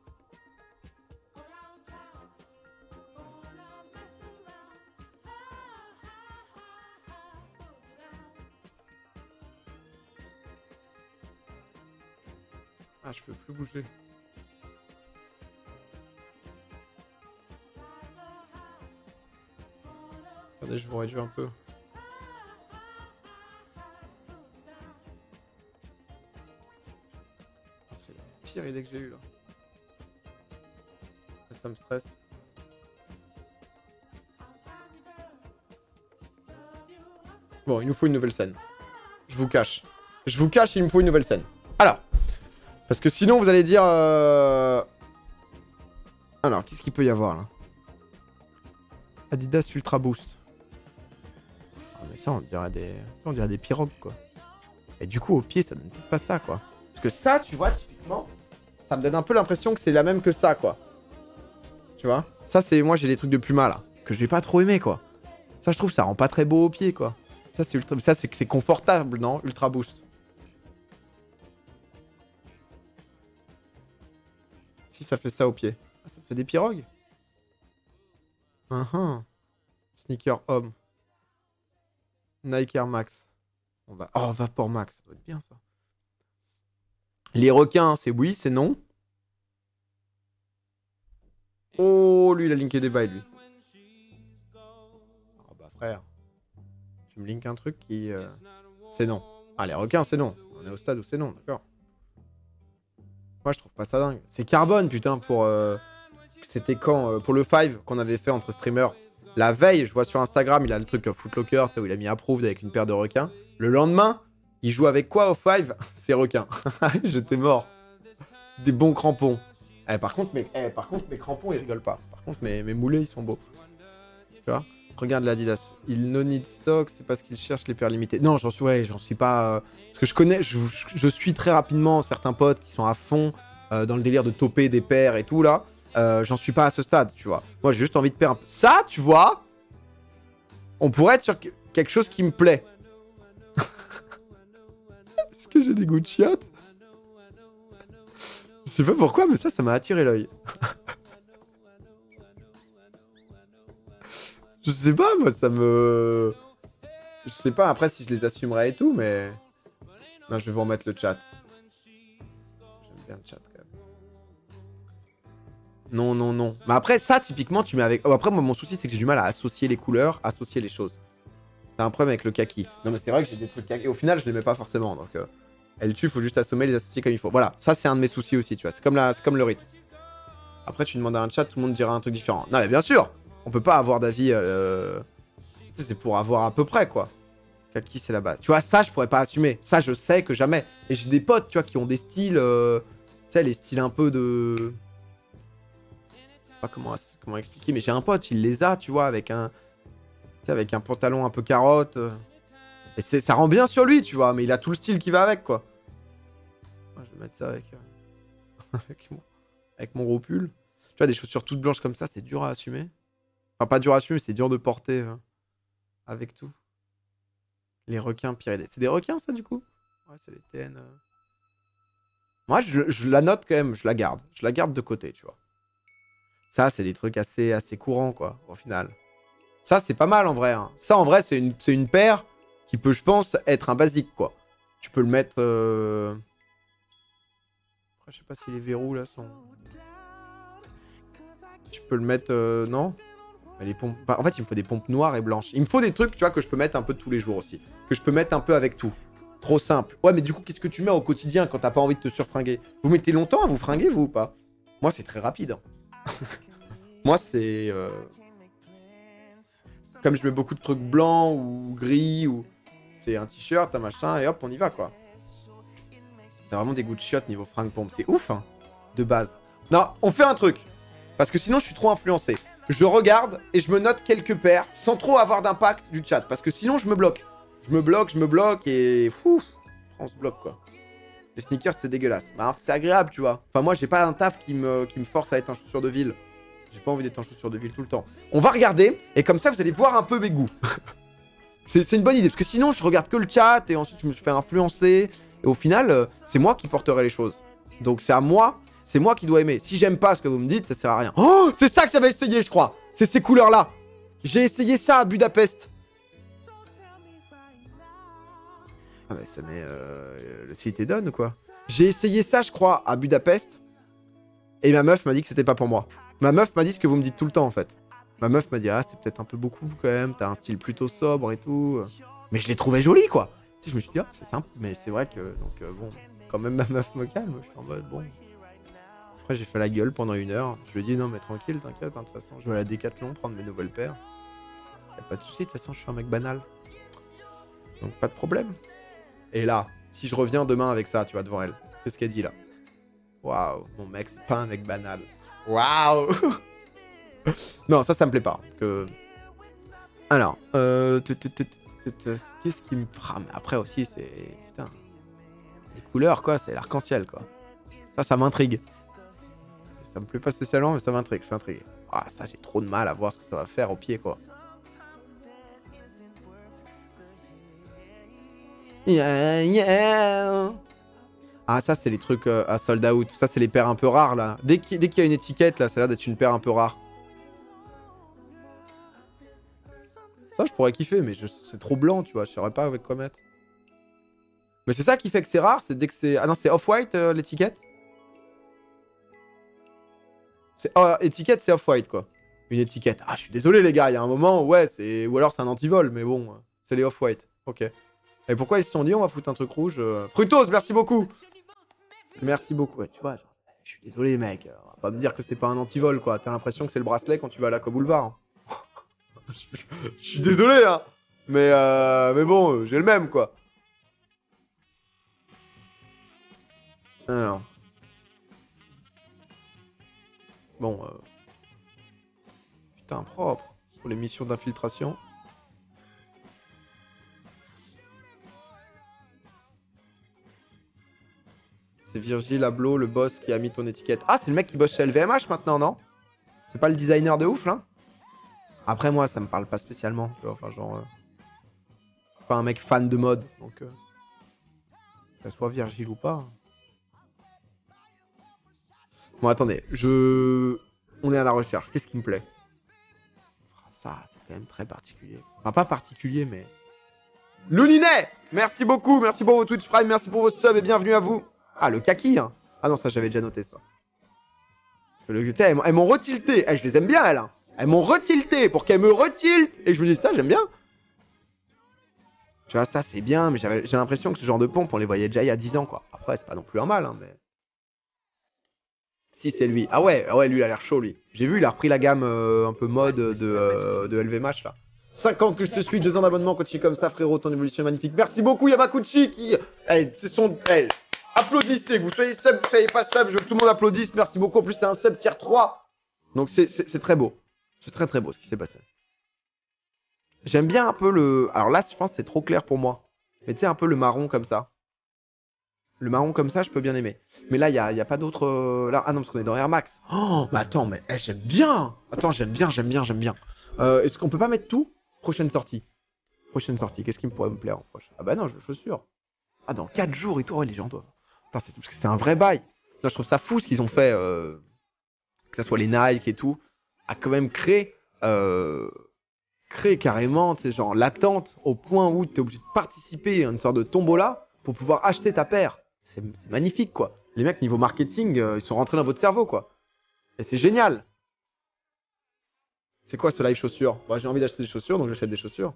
Ah, je peux plus bouger. Attendez, je vous réduis un peu. C'est la pire idée que j'ai eue là. Ça me stresse. Bon, il nous faut une nouvelle scène. Je vous cache. Je vous cache, il me faut une nouvelle scène. Alors. Parce que sinon, vous allez dire... Alors, qu'est-ce qu'il peut y avoir là? Adidas Ultra Boost. Ah, mais ça, on dirait des pirogues, quoi. Et du coup, au pied, ça donne peut-être pas ça, quoi. Parce que ça, tu vois, typiquement, ça me donne un peu l'impression que c'est la même que ça, quoi. Tu vois? Ça, c'est... Moi, j'ai des trucs de Puma, là. Que je vais pas trop aimer, quoi. Ça, je trouve, ça rend pas très beau au pied, quoi. Ça, c'est ultra... Ça, c'est confortable, non? Ultra Boost. Si ça fait ça au pied. Ah, ça te fait des pirogues? Sneaker homme. Nike Air Max. On va... Oh, Vapor Max. Ça doit être bien, ça. Les requins, c'est oui, c'est non. Oh, lui, il a linké des bails, lui. Oh, bah, frère. Tu me linkes un truc qui... C'est non. Ah, les requins, c'est non. On est au stade où c'est non, d'accord. Moi, je trouve pas ça dingue. C'est Carbone, putain, pour... C'était quand pour le 5 qu'on avait fait entre streamers. La veille, je vois sur Instagram, il a le truc Footlocker, où il a mis approved avec une paire de requins. Le lendemain, il joue avec quoi au 5? C'est requins. J'étais mort. Des bons crampons. Par contre, mes crampons, ils rigolent pas. Par contre, mes moulets, ils sont beaux. Tu vois? Regarde l'Adidas. Il no need stock, c'est parce qu'il cherche les paires limitées. Non, j'en suis pas... Parce que je connais, je suis très rapidement certains potes qui sont à fond dans le délire de toper des paires et tout, là. J'en suis pas à ce stade, tu vois. Moi, j'ai juste envie de paire un peu. Ça, tu vois, on pourrait être sur quelque chose qui me plaît. Est-ce que j'ai des goûts de chiottes? Je sais pas pourquoi, mais ça m'a attiré l'œil. Je sais pas, moi, ça me... Je sais pas, après, si je les assumerais et tout, mais... Non, je vais vous remettre le chat. J'aime bien le chat, quand même. Non, non, non. Mais après, ça, typiquement, tu mets avec... Oh, après, moi, mon souci, c'est que j'ai du mal à associer les couleurs, associer les choses. T'as un problème avec le kaki. Non, mais c'est vrai que j'ai des trucs kaki. Au final, je les mets pas forcément, donc... Elle tue, faut juste assommer, les associer comme il faut. Voilà, ça, c'est un de mes soucis aussi, tu vois. C'est comme le rythme. Après, tu demandes à un chat, tout le monde dira un truc différent. Non, mais bien sûr, on peut pas avoir d'avis... C'est pour avoir à peu près, quoi. Kaki, c'est la base. Tu vois, ça, je pourrais pas assumer. Ça, je sais que jamais. Et j'ai des potes, tu vois, qui ont des styles... Tu sais, les styles un peu de... Je sais pas comment expliquer, mais j'ai un pote, il les a, tu vois, avec un... Tu sais, avec un pantalon un peu carotte. Et ça rend bien sur lui, tu vois, mais il a tout le style qui va avec, quoi. Je vais mettre ça avec... avec mon gros pull. Tu vois, des chaussures toutes blanches comme ça, c'est dur à assumer. Enfin, pas dur à assumer, mais c'est dur de porter avec tout. Les requins Pyrénées. C'est des requins, ça, du coup? Ouais, c'est des TN. Moi, je la note quand même, je la garde. Je la garde de côté, tu vois. Ça, c'est des trucs assez courants, quoi, au final. Ça, c'est pas mal, en vrai. Hein. Ça, en vrai, c'est une paire qui peut, je pense, être un basique, quoi. Tu peux le mettre... Après, je sais pas si les verrous, là, sont... Tu peux le mettre... Non? Les pompes... En fait, il me faut des pompes noires et blanches. Il me faut des trucs, tu vois, que je peux mettre un peu tous les jours aussi. Que je peux mettre un peu avec tout. Trop simple. Ouais, mais du coup, qu'est-ce que tu mets au quotidien quand t'as pas envie de te surfringuer? Vous mettez longtemps à vous fringuer, vous, ou pas? Moi, c'est très rapide. Hein. Moi, c'est... Comme je mets beaucoup de trucs blancs ou gris, ou... C'est un t-shirt, un machin, et hop, on y va, quoi. T'as vraiment des goûts de chiottes niveau fringue-pompe. C'est ouf, hein, de base. Non, on fait un truc. Parce que sinon, je suis trop influencé. Je regarde et je me note quelques paires sans trop avoir d'impact du chat. Parce que sinon, je me bloque. Je me bloque et... Fou, on se bloque, quoi. Les sneakers, c'est dégueulasse. Bah, c'est agréable, tu vois. Enfin, moi, j'ai pas un taf qui me force à être en chaussures de ville. J'ai pas envie d'être en chaussures de ville tout le temps. On va regarder et comme ça, vous allez voir un peu mes goûts. C'est une bonne idée. Parce que sinon, je regarde que le chat et ensuite, je me suis fait influencer. Et au final, c'est moi qui porterai les choses. Donc, c'est à moi. C'est moi qui dois aimer. Si j'aime pas ce que vous me dites, ça sert à rien. Oh, c'est ça que j'avais essayé, je crois. C'est ces couleurs-là. J'ai essayé ça à Budapest. Ah, mais ça met le site est done, quoi. J'ai essayé ça, je crois, à Budapest. Et ma meuf m'a dit que c'était pas pour moi. Ma meuf m'a dit ce que vous me dites tout le temps, en fait. Ma meuf m'a dit, ah, c'est peut-être un peu beaucoup, quand même. T'as un style plutôt sobre et tout. Mais je l'ai trouvé joli, quoi. Tu sais, je me suis dit, ah, c'est simple. Mais c'est vrai que, donc, bon, quand même, ma meuf me calme. Je suis en mode, bon. Après, j'ai fait la gueule pendant 1 heure. Je lui ai dit, non, mais tranquille, t'inquiète. Hein, de toute façon, je vais à la Décathlon prendre mes nouvelles paires. Y'a pas de soucis, de toute façon, je suis un mec banal. Donc, pas de problème. Et là, si je reviens demain avec ça, tu vois, devant elle, qu'est-ce qu'elle dit là? Waouh, mon mec, c'est pas un mec banal. Waouh. Non, ça me plaît pas. Que... Alors, qu'est-ce qui me frame? Après aussi, c'est... Putain. Les couleurs, quoi, c'est l'arc-en-ciel, quoi. Ça m'intrigue. Ça me plaît pas spécialement, mais ça m'intrigue, je suis intrigué. Ah, ça, j'ai trop de mal à voir ce que ça va faire au pied, quoi. Yeah, yeah. Ah, ça, c'est les trucs à sold out. Ça, c'est les paires un peu rares, là. Dès qu'il y a une étiquette, là, ça a l'air d'être une paire un peu rare. Ça, je pourrais kiffer, mais c'est trop blanc, tu vois. Je saurais pas avec quoi mettre. Mais c'est ça qui fait que c'est rare, c'est dès que c'est... Ah non, c'est off-white, l'étiquette. Étiquette, c'est off-white, quoi. Une étiquette. Ah, je suis désolé, les gars. Il y a un moment, ouais, c'est... Ou alors, c'est un anti-vol, mais bon, c'est les off-white. Ok. Et pourquoi ils se sont dit, on va foutre un truc rouge Frutos, merci beaucoup. Merci beaucoup. Ouais, tu vois, genre, je suis désolé, mec. On va pas me dire que c'est pas un anti-vol, quoi. T'as l'impression que c'est le bracelet quand tu vas à l'Aco Boulevard. Hein. Je suis désolé, hein. Mais bon, j'ai le même, quoi. Alors. Bon, putain, propre. Pour les missions d'infiltration. C'est Virgil Abloh, le boss, qui a mis ton étiquette. Ah, c'est le mec qui bosse chez LVMH maintenant, non? C'est pas le designer de ouf, là? Après, moi, ça me parle pas spécialement. Tu vois, enfin, genre... je suis pas un mec fan de mode, donc... que ça soit Virgil ou pas. Bon, attendez, on est à la recherche. Qu'est-ce qui me plaît? Ça, c'est quand même très particulier. Enfin, pas particulier, mais... Louninet! Merci beaucoup, merci pour vos Twitch Prime, merci pour vos subs et bienvenue à vous. Ah, le kaki, hein. Ah non, ça, j'avais déjà noté, ça. Elles m'ont retilté. Je les aime bien, elles. Hein. Elles m'ont retilté pour qu'elles me retiltent. Et je me dis, ça, j'aime bien. Tu vois, ça, c'est bien, mais j'ai l'impression que ce genre de pompe, on les voyait déjà il y a 10 ans, quoi. Après, c'est pas non plus un mal, hein, mais... Si, c'est lui. Ah ouais, lui, il a l'air chaud, lui. J'ai vu, il a repris la gamme un peu mode de LVMH, là. 5 ans que je te suis, 2 ans d'abonnement, continue comme ça, frérot, ton évolution est magnifique. Merci beaucoup, Yamakuchi, qui... c'est son... applaudissez, que vous soyez sub, vous soyez pas sub, je veux que tout le monde applaudisse, merci beaucoup. En plus, c'est un sub tier 3. Donc, c'est très beau. C'est très très beau ce qui s'est passé. J'aime bien un peu le... Alors là, je pense que c'est trop clair pour moi. Mais tu sais, un peu le marron comme ça. Le marron comme ça, je peux bien aimer. Mais là, il y a pas d'autres... Là... Ah non, parce qu'on est dans Air Max. Oh, mais attends, mais j'aime bien. Attends, j'aime bien. Est-ce qu'on peut pas mettre tout? Prochaine sortie. Qu'est-ce qui pourrait me plaire en prochaine? Ah bah non, je veux chaussures. Ah, dans 4 jours et tout, ouais, les gens doivent... Putain, parce que c'est un vrai bail. Là, je trouve ça fou ce qu'ils ont fait, que ça soit les Nike et tout, à quand même créer carrément, tu sais, genre l'attente au point où tu es obligé de participer à une sorte de tombola pour pouvoir acheter ta paire. C'est magnifique, quoi. Les mecs, niveau marketing, ils sont rentrés dans votre cerveau, quoi. Et c'est génial. C'est quoi ce live chaussures? Bah, j'ai envie d'acheter des chaussures, donc j'achète des chaussures.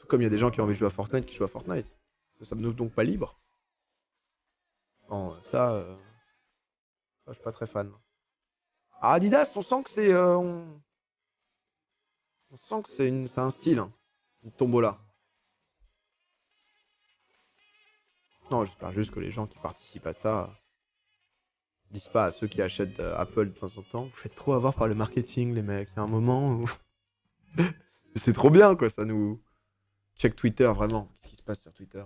Tout comme il y a des gens qui ont envie de jouer à Fortnite qui jouent à Fortnite. Nous sommes donc pas libres. Non, ça, je suis pas très fan. Ah, Adidas, on sent que c'est... on sent que c'est un style, hein. Une tombola. Non, j'espère juste que les gens qui participent à ça disent pas à ceux qui achètent Apple de temps en temps, vous faites trop avoir par le marketing, les mecs. C'est un moment où... c'est trop bien, quoi, ça nous... Check Twitter, vraiment. Qu'est-ce qui se passe sur Twitter?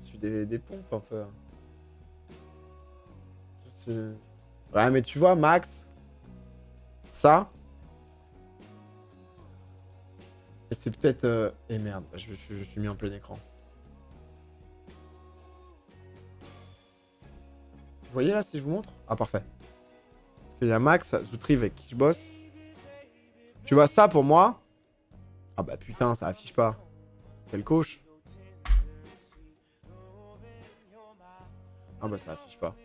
Je suis des pompes, un peu. Ouais, mais tu vois, Max, ça, c'est peut-être... Eh merde, je suis mis en plein écran. Vous voyez là, si je vous montre? Ah, parfait. Parce qu'il y a Max, Zoutrive avec qui je bosse. Tu vois ça, pour moi? Ah bah putain, ça affiche pas. Quelle coche. Ah bah ça affiche pas.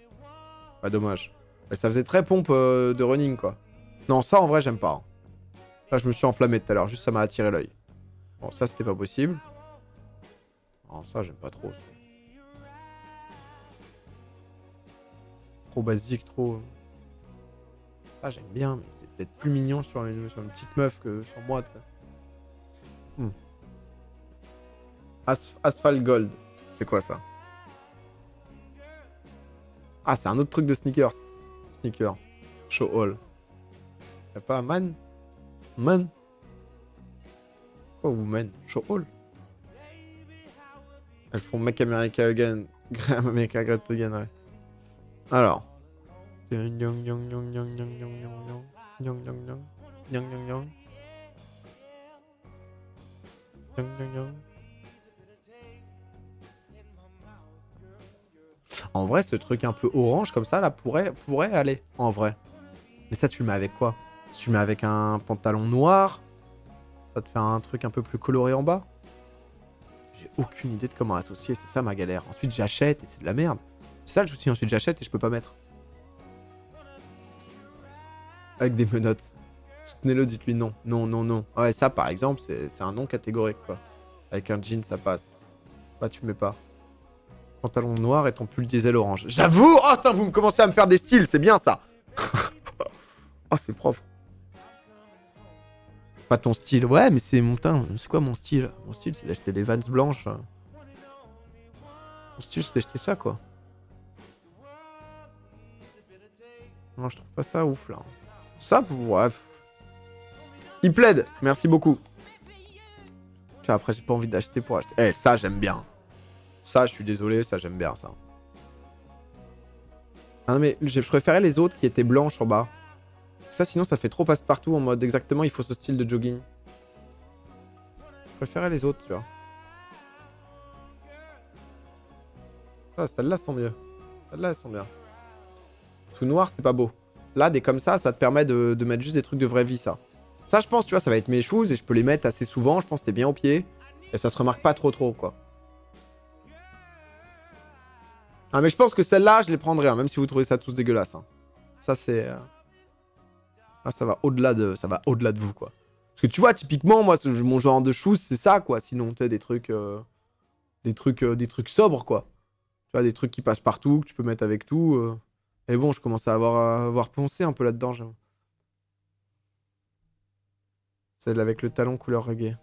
Bah dommage. Bah, ça faisait très pompe de running quoi. Non, ça en vrai j'aime pas. Hein. Là je me suis enflammé tout à l'heure, juste ça m'a attiré l'œil. Bon ça c'était pas possible. Non ça j'aime pas trop. Ça. Trop basique, trop... Ça j'aime bien, mais c'est peut-être plus mignon sur une petite meuf que sur moi. Asphalt Gold. C'est quoi ça? Ah c'est un autre truc de sneakers. Sneaker. Show all. Y'a pas man? Man? Quoi woman? Show all? Elles font Make America Again. America Great Again, ouais. Alors. En vrai, ce truc un peu orange comme ça, là, pourrait aller. En vrai. Mais ça, tu le mets avec quoi? Si tu le mets avec un pantalon noir, ça te fait un truc un peu plus coloré en bas. J'ai aucune idée de comment associer, c'est ça ma galère. Ensuite, j'achète et c'est de la merde. C'est ça le souci, ensuite j'achète et je peux pas mettre. Avec des menottes. Soutenez-le, dites-lui non. Non, non, non. Ouais, ça par exemple, c'est un non catégorique quoi. Avec un jean, ça passe. Bah, tu mets pas. Pantalon noir et ton pull diesel orange. J'avoue! Oh, putain, vous me commencez à me faire des styles, c'est bien ça! Oh, c'est propre. Pas ton style. Ouais, mais c'est mon teint. C'est quoi mon style? Mon style, c'est d'acheter des Vans blanches. Mon style, c'est d'acheter ça, quoi. Non, je trouve pas ça ouf, là. Ça, bref. Il plaide. Merci beaucoup. Tiens, après, j'ai pas envie d'acheter pour acheter. Eh, ça, j'aime bien. Ça, je suis désolé, ça, j'aime bien, ça. Ah non, mais je préférais les autres qui étaient blanches en bas. Ça, sinon, ça fait trop passe-partout en mode exactement, il faut ce style de jogging. Je préférais les autres, tu vois. Ah, celles-là sont mieux. Celles-là, elles sont bien. Tout noir, c'est pas beau. Là, des comme ça te permet de mettre juste des trucs de vraie vie, ça. Ça, je pense, tu vois, ça va être mes shoes et je peux les mettre assez souvent. Je pense que t'es bien au pied. Et ça se remarque pas trop, quoi. Ah, mais je pense que celle-là, je les prendrai, hein, même si vous trouvez ça tous dégueulasse. Hein. Ça, c'est... Là, ça va au-delà de vous, quoi. Parce que tu vois, typiquement, moi, mon genre de shoes, c'est ça, quoi. Sinon, tu sais, des trucs sobres, quoi. Tu vois, des trucs qui passent partout, que tu peux mettre avec tout. Et bon, je commence à avoir poncé un peu là-dedans, j'avoue. Celle avec le talon couleur reggae.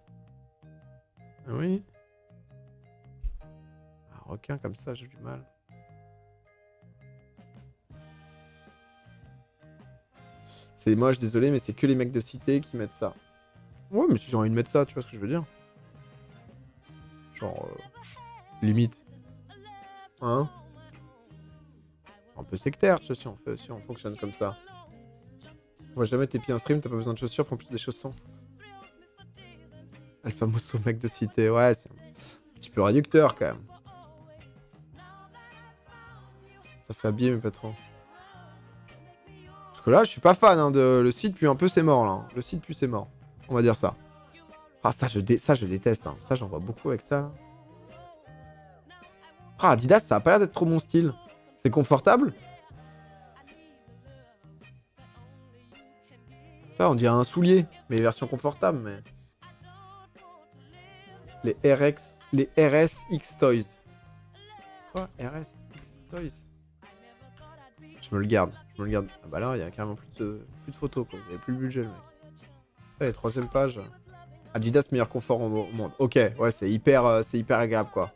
Oui. Un requin comme ça, j'ai du mal. C'est moche, désolé, mais c'est que les mecs de cité qui mettent ça. Ouais, mais si j'ai envie de mettre ça, tu vois ce que je veux dire? Genre... limite. Hein? Un peu sectaire, tu vois, si on fonctionne comme ça. On voit jamais tes pieds en stream, t'as pas besoin de chaussures pour plus des chaussons. Le fameux mec de cité, ouais, c'est un petit peu réducteur quand même. Ça fait habiller, mais pas trop. Parce que là, je suis pas fan hein, de le site, puis un peu c'est mort là. Le site, puis c'est mort. On va dire ça. Ah, ça, je déteste. Hein. Ça, j'en vois beaucoup avec ça. Ah, Adidas, ça a pas l'air d'être trop mon style. C'est confortable. Ça, on dirait un soulier, mais version confortable, mais... Les RSX Toys. Quoi? RSX Toys? Je me le garde. Ah bah là, il y a carrément plus de photos, quoi. Il n'y a plus le budget, le mec. Allez, troisième page. Adidas, meilleur confort au monde. Ok, ouais, c'est hyper agréable, quoi.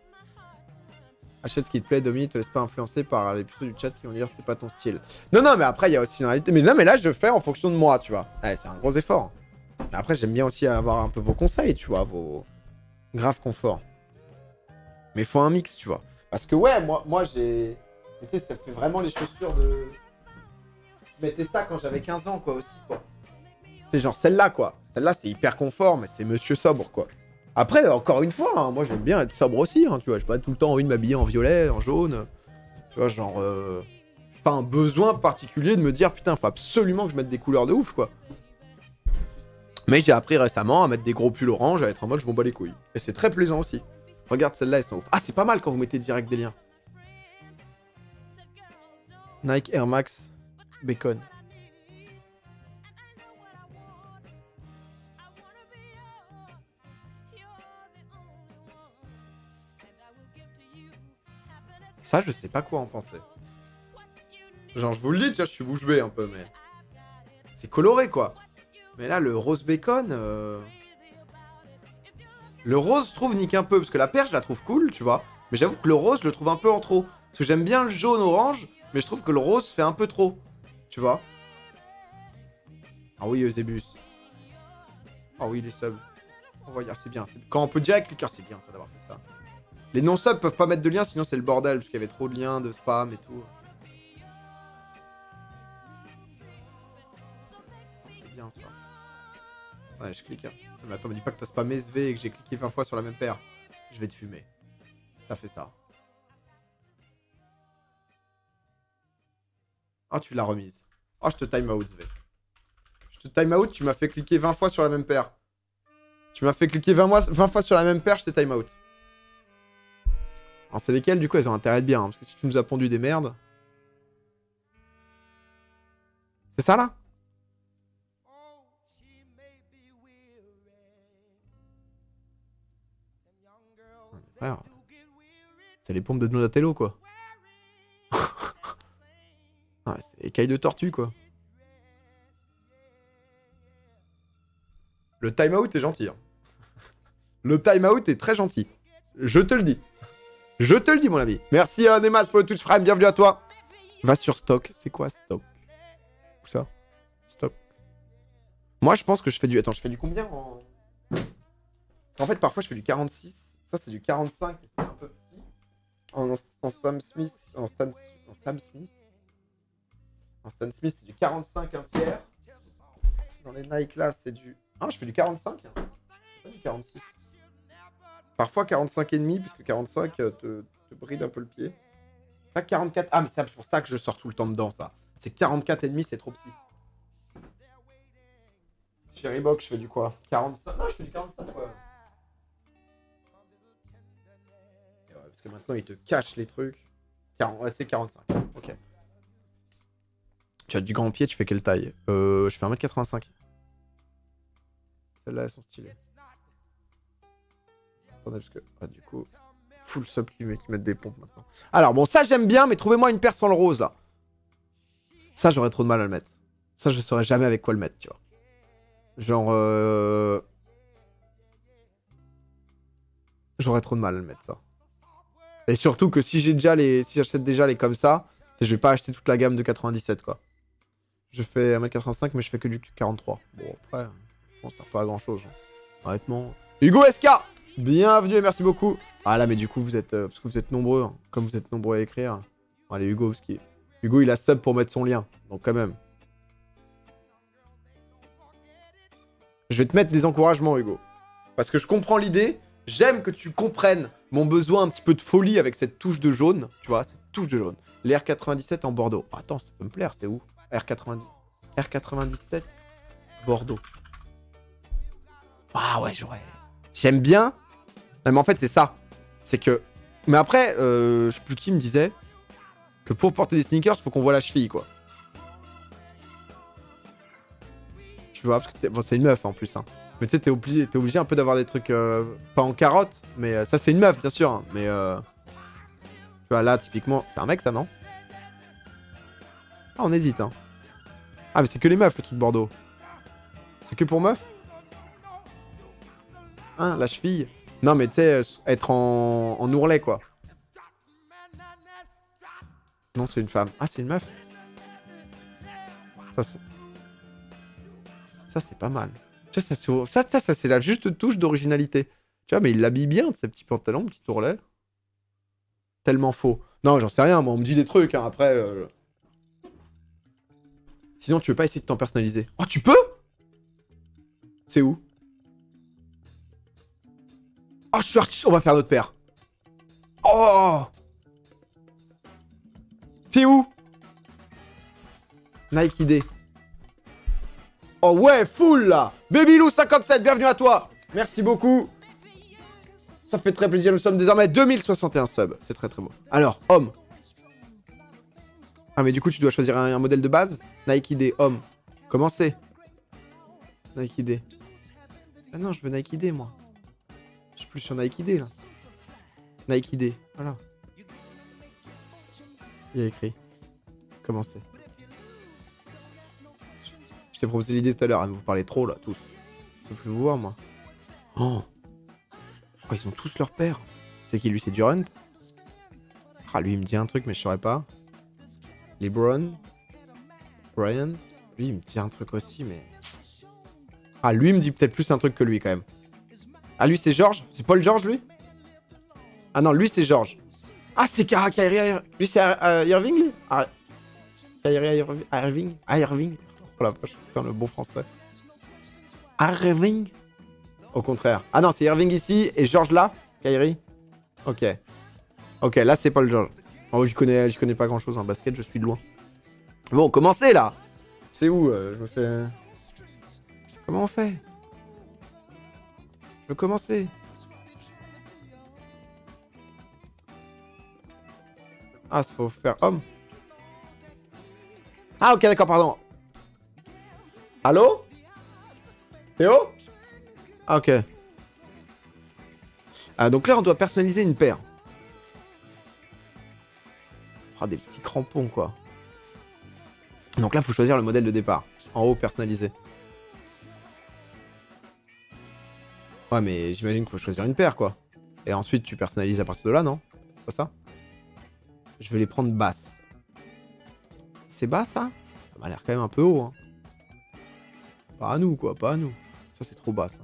Achète ce qui te plaît, Domi, te laisse pas influencer par les putains du chat qui vont dire c'est pas ton style. Non, non, mais après, il y a aussi une réalité. Mais là, je fais en fonction de moi, tu vois. Ouais, c'est un gros effort. Mais après, j'aime bien aussi avoir un peu vos conseils, tu vois, vos graves confort. Mais il faut un mix, tu vois. Parce que, ouais, moi j'ai... Tu sais, ça fait vraiment les chaussures de... Je mettais ça quand j'avais 15 ans, quoi, aussi, quoi. C'est genre celle-là, quoi. Celle-là, c'est hyper confort, mais c'est monsieur sobre, quoi. Après, encore une fois, hein, moi, j'aime bien être sobre aussi, hein, tu vois. J'ai pas tout le temps envie de m'habiller en violet, en jaune. Tu vois, genre... J'ai pas un besoin particulier de me dire, putain, faut absolument que je mette des couleurs de ouf, quoi. Mais j'ai appris récemment à mettre des gros pulls orange, à être en mode je m'en bats les couilles. Et c'est très plaisant aussi. Regarde celle-là, elles sont ouf. Ah, c'est pas mal quand vous mettez direct des liens. Nike Air Max Bacon. Ça, je sais pas quoi en penser. Genre, je vous le dis, tu vois, je suis bouche bée un peu, mais... C'est coloré, quoi. Mais là, le rose bacon... Le rose, je trouve, nique un peu. Parce que la paire, je la trouve cool, tu vois. Mais j'avoue que le rose, je le trouve un peu en trop. Parce que j'aime bien le jaune-orange, mais je trouve que le rose fait un peu trop. Tu vois. Ah oui, Eusebus. Ah oui, les subs. Oh, regarde, c'est bien. Quand on peut direct cliquer, c'est bien ça d'avoir fait ça. Les non-subs peuvent pas mettre de lien, sinon c'est le bordel. Parce qu'il y avait trop de liens, de spam et tout. C'est bien ça. Ouais, je clique. Hein. Mais attends, me dis pas que t'as spammé SV et que j'ai cliqué 20 fois sur la même paire. Je vais te fumer. T'as fait ça. Ah, tu l'as remise. Oh, je te time out, SV. Je te time out, tu m'as fait cliquer 20 fois sur la même paire. Tu m'as fait cliquer 20 fois sur la même paire, je t'ai time out. Alors, c'est lesquelles, du coup, elles ont intérêt de bien. Hein, parce que si tu nous as pondu des merdes. C'est ça, là? Frère. C'est les pompes de Donatello, quoi. Ah, c'est écailles de tortue, quoi. Le time-out est gentil. Hein. Le time-out est très gentil. Je te le dis. Je te le dis, mon ami. Merci, Nemas, pour le Twitch Prime. Bienvenue à toi. Va sur stock. C'est quoi, stock? Où ça? Stock. Moi, je pense que je fais du... Attends, je fais du combien en... En fait, parfois, je fais du 46. Ça, c'est du 45. C'est un peu petit. En Sam Smith... En Sam Smith... En Stan Smith, c'est du 45, un tiers. Dans les Nike, là, c'est du... Ah, je fais du 45. Hein. C'est pas du 46. Parfois 45,5, puisque 45 te bride un peu le pied. Pas 44. Ah, mais c'est pour ça que je sors tout le temps dedans, ça. C'est 44,5, c'est trop petit. Chez Reebok, je fais du quoi? 45. Non, je fais du 45, ouais. Ouais, parce que maintenant, ils te cachent les trucs. Ouais, c'est 45. Ok. Tu as du grand pied, tu fais quelle taille? Je fais 1m85. Celles-là, elles sont stylées. Attendez, parce que... Ah, du coup... Full sub qui mettent des pompes maintenant. Alors, bon, ça, j'aime bien, mais trouvez-moi une paire sans le rose, là. Ça, j'aurais trop de mal à le mettre. Ça, je saurais jamais avec quoi le mettre, tu vois. Genre... J'aurais trop de mal à le mettre, ça. Et surtout que si j'ai déjà les... Si j'achète déjà les comme ça, je vais pas acheter toute la gamme de 97, quoi. Je fais 1m85, mais je fais que du 43. Bon, après, je pense que ça sert pas à grand-chose. Hein. Honnêtement... Hugo SK, bienvenue et merci beaucoup. Ah là, mais du coup, vous êtes... parce que vous êtes nombreux. Hein. Comme vous êtes nombreux à écrire. Bon, allez, Hugo, parce que... Hugo, il a sub pour mettre son lien. Donc, quand même. Je vais te mettre des encouragements, Hugo. Parce que je comprends l'idée. J'aime que tu comprennes mon besoin un petit peu de folie avec cette touche de jaune. Tu vois, cette touche de jaune. Les R97 en Bordeaux. Oh, attends, ça peut me plaire, c'est où? R90. R97 Bordeaux. Ah ouais, j'aurais... J'aime bien. Non, mais en fait, c'est ça. C'est que... Mais après, je sais plus qui me disait que pour porter des sneakers, il faut qu'on voit la cheville, quoi. Tu vois, parce que bon, c'est une meuf, en plus. Hein. Mais tu sais, t'es obligé un peu d'avoir des trucs... pas en carotte, mais ça, c'est une meuf, bien sûr. Hein, mais... Tu vois, là, typiquement... C'est un mec, ça, non? Ah, on hésite, hein. Ah, mais c'est que les meufs, le truc Bordeaux. C'est que pour meufs? Hein, la cheville? Non, mais tu sais, être en ourlet, quoi. Non, c'est une femme. Ah, c'est une meuf? Ça, c'est pas mal. Ça, c'est la juste touche d'originalité. Tu vois, mais il l'habille bien, ces petits pantalons, petit ourlet. Tellement faux. Non, j'en sais rien, moi, on me dit des trucs, hein, après... Sinon, tu veux pas essayer de t'en personnaliser? Oh, tu peux? C'est où? Oh, je suis artiste, on va faire notre paire. Oh! C'est où? Nike ID. Oh ouais, full là. Babylou57, bienvenue à toi. Merci beaucoup. Ça fait très plaisir, nous sommes désormais 2061 subs. C'est très très beau. Alors, homme. Ah mais du coup tu dois choisir un modèle de base. Nike D, homme. Comment c'est? Nike D. Ah non, je veux Nike D moi. Je suis plus sur Nike D là. Nike D, voilà. Il y a écrit. Comment c'est? Je t'ai proposé l'idée tout à l'heure, hein, vous parlez trop là, tous. Je peux plus vous voir moi. Oh, oh ils ont tous leur père. C'est qui lui? C'est Durant? Ah lui il me dit un truc mais je saurais pas. LeBron. Brian. Lui il me dit un truc aussi mais... Ah lui il me dit peut-être plus un truc que lui quand même. Ah lui c'est George? C'est Paul George lui? Ah non lui c'est George. Ah c'est Kyrie. Lui c'est Irving lui? Ah, Kyrie Irving? Irving? Oh la vache, putain le bon français. Irving? Au contraire. Ah non, c'est Irving ici et George là? Kyrie? Ok. Ok, là c'est Paul George. Oh, j'y connais pas grand chose en basket, je suis de loin. Bon, commencez là! C'est où? Je me fais... Comment on fait? Je veux commencer. Ah, il faut faire homme. Ah ok, d'accord, pardon. Allô? Théo? Ah ok. Ah, donc là, on doit personnaliser une paire. Ah, des petits crampons, quoi. Donc là, il faut choisir le modèle de départ. En haut, personnalisé. Ouais, mais j'imagine qu'il faut choisir une paire, quoi. Et ensuite, tu personnalises à partir de là, non? C'est pas ça? Je vais les prendre basses. C'est bas, ça? Ça m'a l'air quand même un peu haut, hein. Pas à nous, quoi, pas à nous. Ça, c'est trop bas, ça.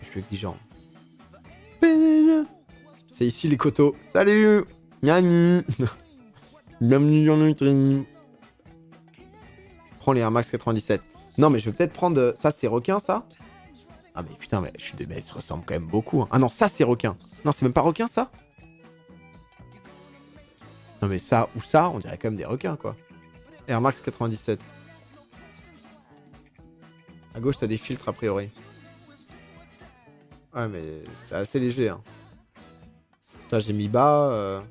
Je suis exigeant. C'est ici les coteaux. Salut! Bienvenue! Bienvenue dans le stream. Prends les Air Max 97. Non, mais je vais peut-être prendre... Ça, c'est requin, ça? Ah, mais putain, mais je suis mais ils se ressemblent quand même beaucoup. Hein. Ah non, ça, c'est requin. Non, c'est même pas requin, ça? Non, mais ça ou ça, on dirait quand même des requins, quoi. Air Max 97. À gauche, t'as des filtres, a priori. Ouais, mais c'est assez léger, hein. Là, j'ai mis bas.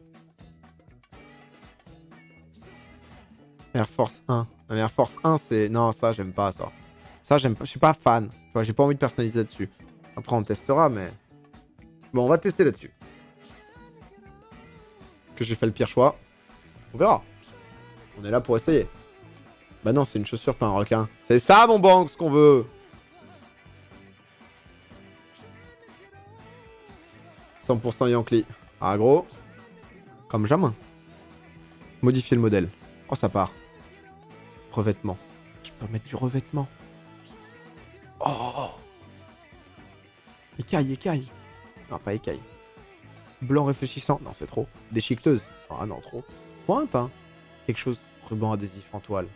Air Force 1. Air Force 1, c'est... Non, ça, j'aime pas, ça. Ça, j'aime pas. Je suis pas fan. J'ai pas envie de personnaliser là-dessus. Après, on testera, mais... Bon, on va tester là-dessus. Que j'ai fait le pire choix. On verra. On est là pour essayer. Bah non, c'est une chaussure, pas un requin. C'est ça, mon banque, ce qu'on veut. 100% Yankee. Ah, gros. Comme jamais. Modifier le modèle. Oh, ça part. Revêtement. Je peux mettre du revêtement. Oh! Écaille, écaille. Non, pas écaille. Blanc réfléchissant. Non, c'est trop. Déchiqueteuse. Ah non, trop. Pointe, hein. Quelque chose. Ruban adhésif en toile.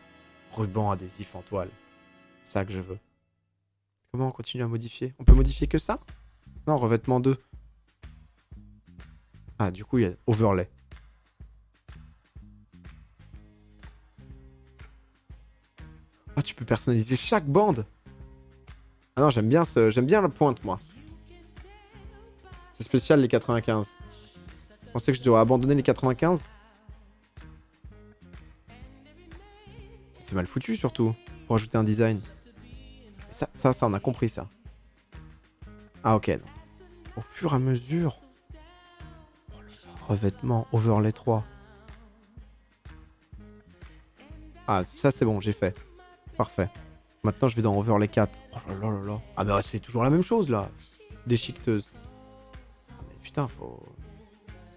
Ruban adhésif en toile. C'est ça que je veux. Comment on continue à modifier? On peut modifier que ça? Non, revêtement 2. Ah, du coup, il y a overlay. Ah, tu peux personnaliser chaque bande. Ah non, j'aime bien la pointe, moi. C'est spécial, les 95. Je pensais que je devrais abandonner les 95. C'est mal foutu, surtout, pour ajouter un design. Ça, on a compris, ça. Ah, ok. Non. Au fur et à mesure... Oh là là, revêtement, overlay 3. Ah, ça, c'est bon, j'ai fait. Parfait. Maintenant, je vais dans overlay 4. Oh là là là là. Ah, mais c'est toujours la même chose, là. Déchiqueteuse. Ah, mais putain, faut...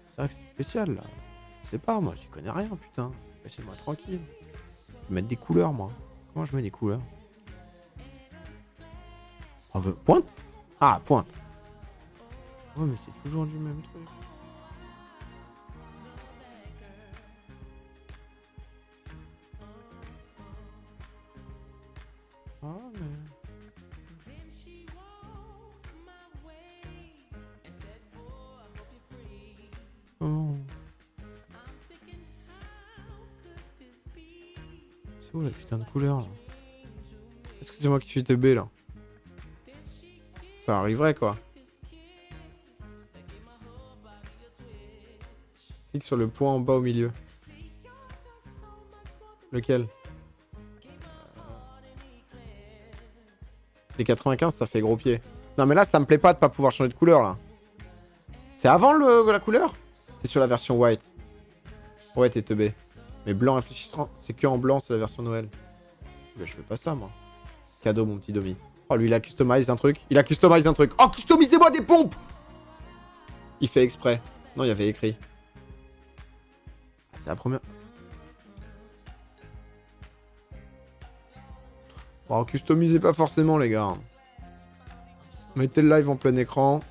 C'est vrai que c'est spécial, là. Je sais pas, moi, j'y connais rien, putain. Laissez-moi tranquille. Je vais mettre des couleurs, moi. Comment je mets des couleurs? On veut... Pointe? Ah, pointe. Ouais, mais c'est toujours du même truc. Ah, mais... Oh. C'est où la putain de couleur là? Est-ce que c'est moi qui suis TB là? Ça arriverait quoi. Clique sur le point en bas au milieu. Lequel? Les 95 ça fait gros pied. Non mais là ça me plaît pas de pas pouvoir changer de couleur là. C'est avant la couleur? T'es sur la version white. Ouais t'es teubé. Mais blanc réfléchissant, c'est que en blanc, c'est la version Noël. Mais je veux pas ça moi. Cadeau mon petit Domi. Oh lui il a customisé un truc. Il a customisé un truc. Oh customisez-moi des pompes. Il fait exprès. Non il y avait écrit. C'est la première. Oh customisez pas forcément les gars. Mettez le live en plein écran.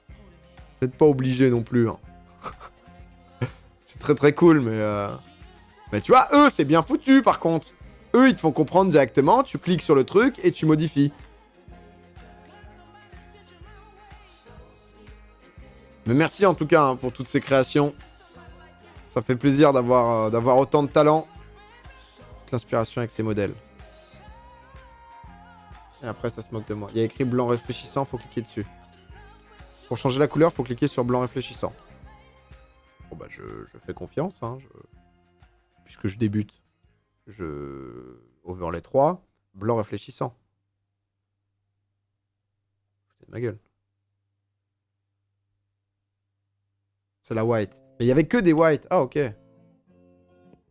Vous n'êtes pas obligé non plus. Hein. C'est très très cool, mais tu vois, eux, c'est bien foutu par contre. Eux, ils te font comprendre directement, tu cliques sur le truc et tu modifies. Mais merci en tout cas hein, pour toutes ces créations. Ça fait plaisir d'avoir autant de talent. L'inspiration avec ces modèles. Et après, ça se moque de moi. Il y a écrit blanc réfléchissant, faut cliquer dessus. Pour changer la couleur, faut cliquer sur blanc réfléchissant. Bon bah je fais confiance, hein, puisque je débute. Overlay 3, blanc réfléchissant. C'est de ma gueule. C'est la white. Mais il y avait que des whites. Ah ok.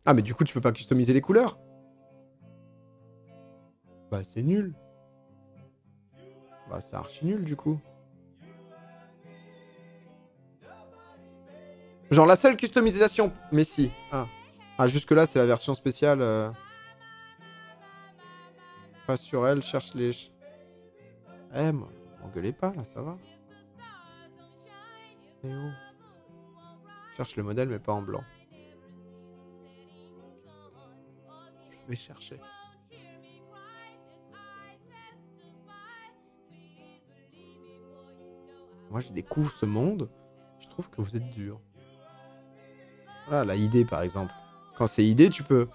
Ah mais du coup tu peux pas customiser les couleurs. Bah c'est nul. Bah c'est archi nul du coup. Genre la seule customisation. Mais si. Ah jusque là c'est la version spéciale. Pas sur elle, cherche les... Eh m'engueulez pas là, ça va. Eh oh. Cherche le modèle mais pas en blanc. Je vais chercher. Moi je découvre ce monde. Je trouve que vous êtes dur. Voilà la ID par exemple. Quand c'est ID tu peux.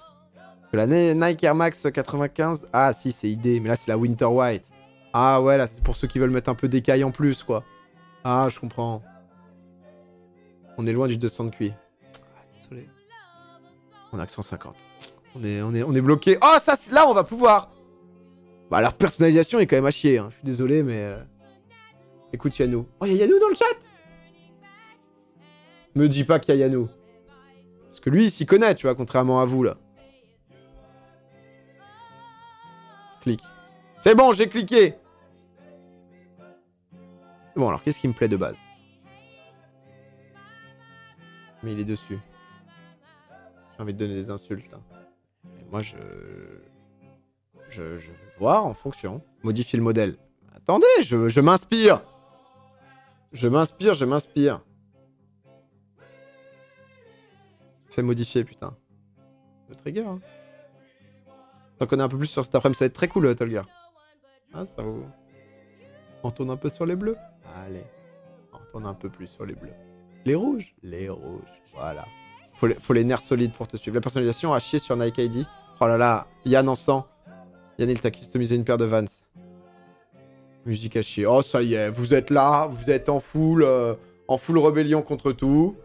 La Nike Air Max 95. Ah si c'est ID. Mais là c'est la Winter White. Ah ouais là c'est pour ceux qui veulent mettre un peu d'écaille en plus quoi. Ah je comprends. On est loin du 200 de QI. Désolé. On a que 150. On est bloqué. Oh ça là on va pouvoir. Bah leur personnalisation est quand même à chier. Hein. Je suis désolé mais... Écoute Yannou. Oh y'a Yannou dans le chat. Me dis pas qu'il y a Yannou. Parce que lui il s'y connaît tu vois contrairement à vous là. Clique. C'est bon j'ai cliqué. Bon alors qu'est-ce qui me plaît de base? Mais il est dessus. J'ai envie de donner des insultes là. Et moi je vais voir en fonction. Modifier le modèle. Attendez, je m'inspire. Je m'inspire. Fais modifier putain. Le trigger hein. T'en connais un peu plus sur cet après-midi, ça va être très cool Tolga. Ah ça vous... On tourne un peu sur les bleus. Allez. On tourne un peu plus sur les bleus. Les rouges. Les rouges. Voilà. Faut les nerfs solides pour te suivre. La personnalisation a chier sur Nike ID. Oh là là. Yann en sang. Yann il t'a customisé une paire de Vans. Musique à chier. Oh ça y est. Vous êtes là. Vous êtes en full rébellion contre tout.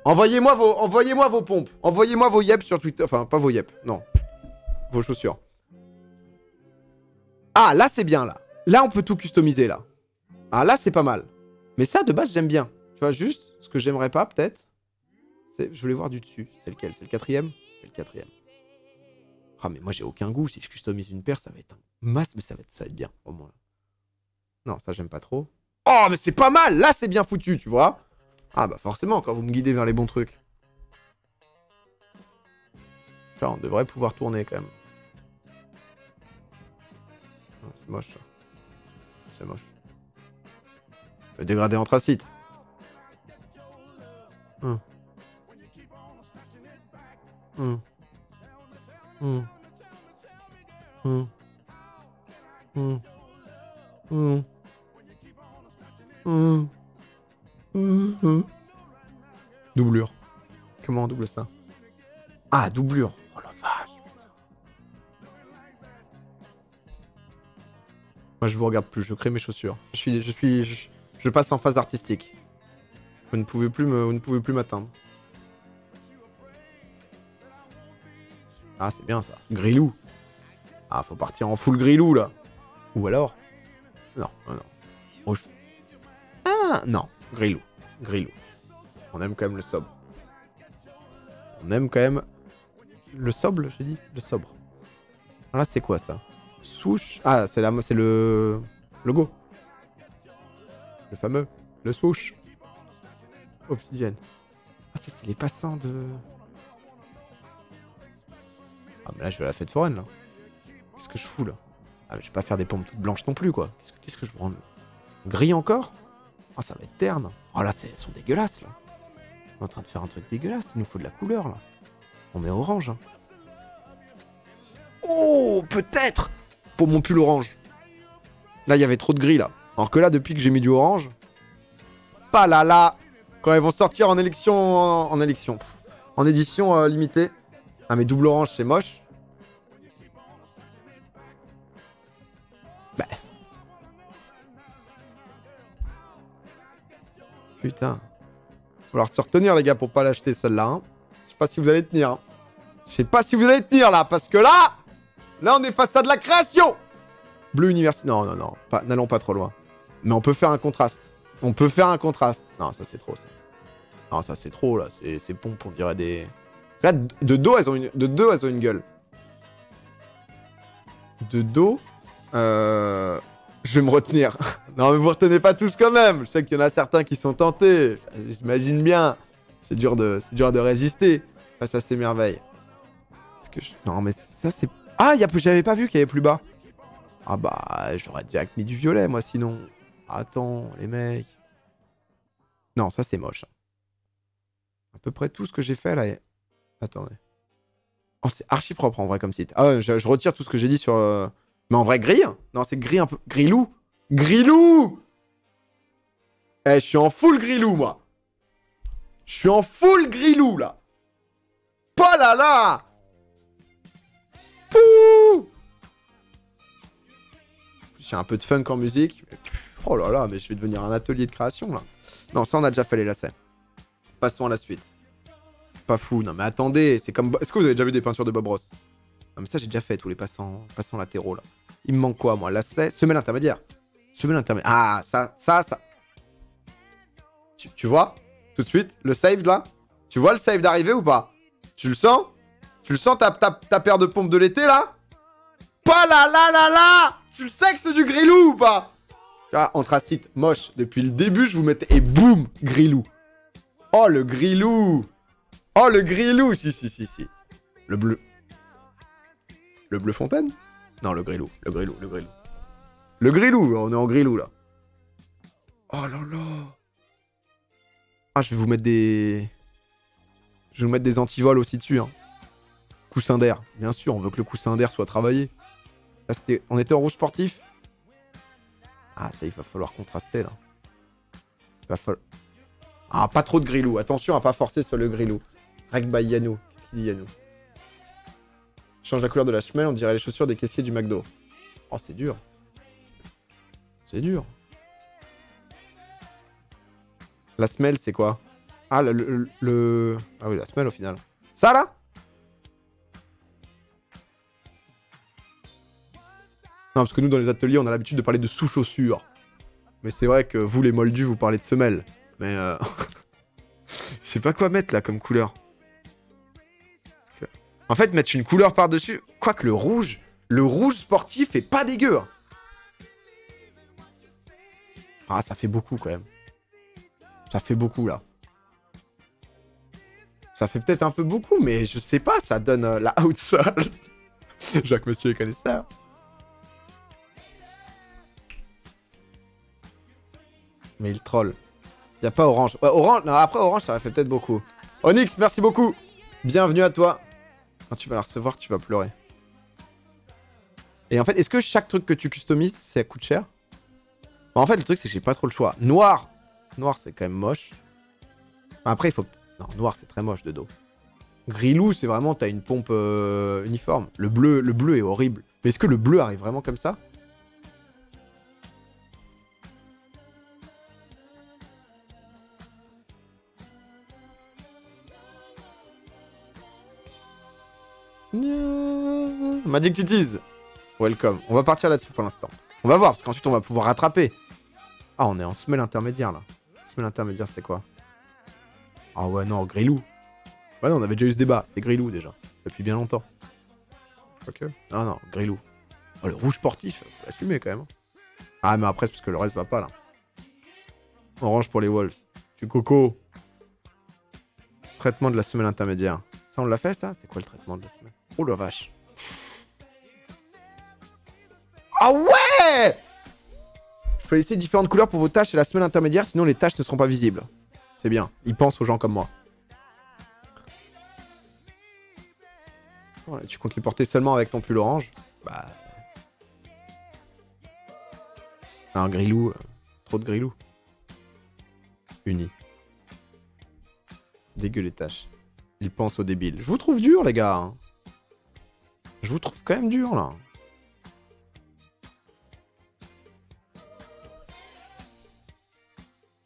Envoyez-moi vos pompes. Envoyez-moi vos yep sur Twitter. Enfin pas vos yep. Non. Vos chaussures. Ah là c'est bien là. Là on peut tout customiser là. Ah là c'est pas mal. Mais ça de base j'aime bien. Tu vois juste ce que j'aimerais pas peut-être. Je voulais voir du dessus. C'est lequel? C'est le 4ème? C'est le 4ème. Ah mais moi j'ai aucun goût. Si je customise une paire ça va être un masse. Mais ça va être bien au moins. Non ça j'aime pas trop. Oh mais c'est pas mal. Là c'est bien foutu tu vois. Ah bah forcément quand vous me guidez vers les bons trucs. Enfin, on devrait pouvoir tourner quand même. C'est moche ça. C'est moche. Le dégradé anthracite. Hum. Hum. Hum. Hum. Hum. Hum. Hum. Hum. Doublure. Comment on double ça? Ah, doublure. Oh la vache. Moi, je vous regarde plus, je crée mes chaussures. Je passe en phase artistique. Vous ne pouvez plus m'atteindre. Ah, c'est bien ça. Grillou. Ah, faut partir en full grillou, là. Ou alors... Non, non. Oh, ah, non. Grillou. Grillou. On aime quand même le sobre. On aime quand même... Le sobre, j'ai dit? Le sobre. Ah, là, c'est quoi, ça? Swoosh. Ah, c'est le... logo. Le fameux. Le swoosh. Obsidienne. Ah, ça, c'est les passants de... Ah, mais là, je vais à la fête foraine, là. Qu'est-ce que je fous, là? Ah, mais je vais pas faire des pompes toutes blanches non plus, quoi. Qu'est-ce que je prends? Gris encore? Ah, ça va être terne. Oh, là, elles sont dégueulasses, là. On est en train de faire un truc dégueulasse. Il nous faut de la couleur, là. On met orange, hein. Oh, peut-être! Pour mon pull orange. Là, il y avait trop de gris, là. Alors que là, depuis que j'ai mis du orange... Pas là, là. Quand elles vont sortir en élection... En élection. En édition limitée. Ah, mais double orange, c'est moche. Bah. Putain. Va falloir se retenir, les gars, pour pas l'acheter, celle-là. Hein. Je sais pas si vous allez tenir. Hein. Je sais pas si vous allez tenir, là, parce que là... Là, on est face à de la création. Bleu université. Non, non, non. N'allons pas trop loin. Mais on peut faire un contraste. On peut faire un contraste. Non, ça, c'est trop, ça. Non, ça, c'est trop, là. C'est pompe, on dirait des... Là, de dos, elles ont une gueule. De dos, je vais me retenir. Non, mais vous retenez pas tous quand même. Je sais qu'il y en a certains qui sont tentés. J'imagine bien. C'est dur de résister face à ces merveilles. Non, mais ça, c'est... Ah, j'avais pas vu qu'il y avait plus bas. Ah bah, j'aurais direct mis du violet, moi, sinon. Attends, les mecs. Non, ça, c'est moche. À peu près tout ce que j'ai fait, là... Attendez. Oh, c'est archi propre en vrai comme site. Ah, je retire tout ce que j'ai dit sur... Mais en vrai, gris? Non, c'est gris un peu... Grilou. Grilou. Eh, je suis en full grilou, moi. Je suis en full grilou, là. Pas là, là. Pouh. Il y a un peu de funk en musique. Oh là là, mais je vais devenir un atelier de création, là. Non, ça, on a déjà fait les lacets. Passons à la suite. Pas fou, non mais attendez, c'est comme... Est-ce que vous avez déjà vu des peintures de Bob Ross? Non mais ça j'ai déjà fait, tous les passants latéraux là. Il me manque quoi moi? Lacet, semelle intermédiaire. Semelle intermédiaire. Ah, ça. Tu vois? Tout de suite, le save là? Tu vois le save d'arriver ou pas? Tu le sens? Tu le sens ta paire de pompes de l'été là? Pas là, là, là, là! Tu le sais que c'est du grilou ou pas? Ah, anthracite, moche. Depuis le début, je vous mettais... Et boum, grilou. Oh le grilou! Oh, le grilou! Si. Le bleu. Le bleu fontaine? Non, le grilou. Le grilou, on est en grilou, là. Oh là là! Ah, je vais vous mettre des... Je vais vous mettre des antivols aussi dessus, hein. Coussin d'air. Bien sûr, on veut que le coussin d'air soit travaillé. Là, on était en rouge sportif. Ah, ça, il va falloir contraster, là. Il va falloir... Ah, pas trop de grilou. Attention à pas forcer sur le grilou. Reg by Yannou. Qu'est-ce qu'il dit Yannou? Change la couleur de la semelle, on dirait les chaussures des caissiers du McDo. Oh, c'est dur. C'est dur. La semelle, c'est quoi? Ah, le... Ah oui, la semelle au final. Ça, là? Non, parce que nous, dans les ateliers, on a l'habitude de parler de sous-chaussures. Mais c'est vrai que vous, les moldus, vous parlez de semelles. Mais je sais pas quoi mettre, là, comme couleur. En fait, mettre une couleur par-dessus... Quoique le rouge sportif est pas dégueu. Hein. Ah, ça fait beaucoup, quand même. Ça fait beaucoup, là. Ça fait peut-être un peu beaucoup, mais je sais pas, ça donne la outsole. Jacques Monsieur est connaisseur. Mais il troll. Y a pas orange. Ouais, orange, non, après orange, ça fait peut-être beaucoup. Onyx, merci beaucoup. Bienvenue à toi. Quand tu vas la recevoir, tu vas pleurer. Et en fait, est-ce que chaque truc que tu customises, ça coûte cher? Bon, en fait, le truc, c'est que j'ai pas trop le choix. Noir. Noir, c'est quand même moche. Enfin, après, il faut... Non, noir, c'est très moche de dos. Grilou, c'est vraiment... T'as une pompe uniforme. Le bleu est horrible. Mais est-ce que le bleu arrive vraiment comme ça? Magic Titties. Welcome. On va partir là-dessus pour l'instant. On va voir, parce qu'ensuite on va pouvoir rattraper. Ah, on est en semelle intermédiaire là. Semelle intermédiaire, c'est quoi? Ah ouais, non, Grilou. Ouais, non, on avait déjà eu ce débat. C'était Grilou déjà. Depuis bien longtemps. Ok. Ah non, Grilou. Oh, le rouge sportif, faut l'assumer quand même. Ah, mais après, c'est parce que le reste va pas là. Orange pour les Wolves. Du coco. Traitement de la semelle intermédiaire. Ça, on l'a fait ça? C'est quoi le traitement de la semelle? Oh la vache. Ah ouais! Il faut laisser différentes couleurs pour vos tâches et la semelle intermédiaire, sinon les tâches ne seront pas visibles. C'est bien. Ils pensent aux gens comme moi. Voilà, tu comptes les porter seulement avec ton pull orange? Bah... Un Grilou. Trop de Grilou. Uni. Dégueu les tâches. Ils pensent aux débiles. Je vous trouve dur, les gars. Hein. Je vous trouve quand même dur, là.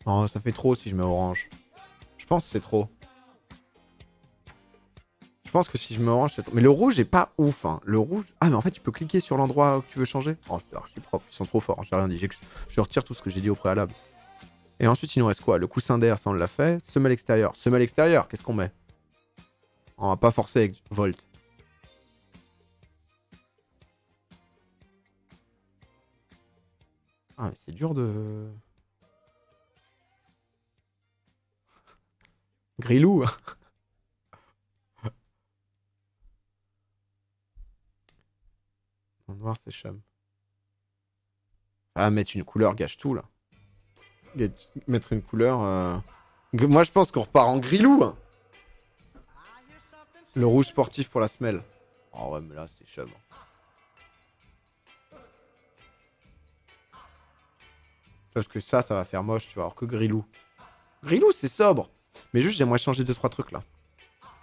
Oh, ça fait trop si je mets orange. Je pense que c'est trop. Je pense que si je mets orange, c'est trop. Mais le rouge est pas ouf. Hein. Le rouge... Ah, mais en fait, tu peux cliquer sur l'endroit que tu veux changer. Oh, c'est archi propre. Ils sont trop forts. J'ai rien dit. Je retire tout ce que j'ai dit au préalable. Et ensuite, il nous reste quoi? Le coussin d'air, ça, on l'a fait. Semelle extérieure. Semelle extérieure, qu'est-ce qu'on met? On va pas forcer avec Volt. Ah, mais c'est dur de... Grilou. En noir, c'est chum. Ah, mettre une couleur gâche tout, là. Mettre une couleur... Moi, je pense qu'on repart en Grilou. Hein. Le rouge sportif pour la semelle. Oh ouais, mais là, c'est chum. Parce que ça va faire moche, tu vois, alors que Grilou. Grilou, c'est sobre. Mais juste, j'aimerais changer 2-3 trucs, là.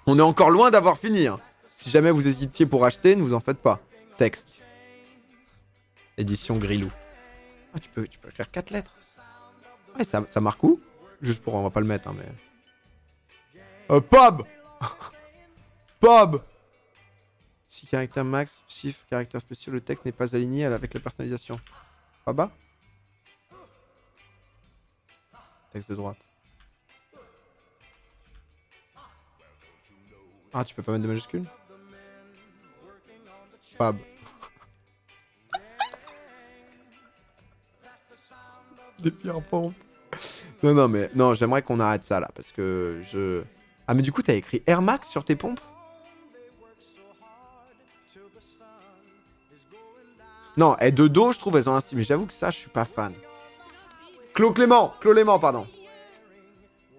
On est encore loin d'avoir fini. Hein. Si jamais vous hésitiez pour acheter, ne vous en faites pas. Texte. Édition Grilou. Ah, tu peux écrire 4 lettres. Ouais, ça marque où? Juste pour... On va pas le mettre, hein, mais... Pub. Pub. 6 caractères max, chiffre, caractère spécial, le texte n'est pas aligné avec la personnalisation. Pas bas? Texte de droite. Ah, tu peux pas mettre de majuscule? Pub. Les pires pompes. Non, mais... Non, j'aimerais qu'on arrête ça, là, parce que je... Ah, mais du coup, t'as écrit Air Max sur tes pompes? Non, et de dos, je trouve, elles ont un style. Mais j'avoue que ça, je suis pas fan. Clos Clément, pardon.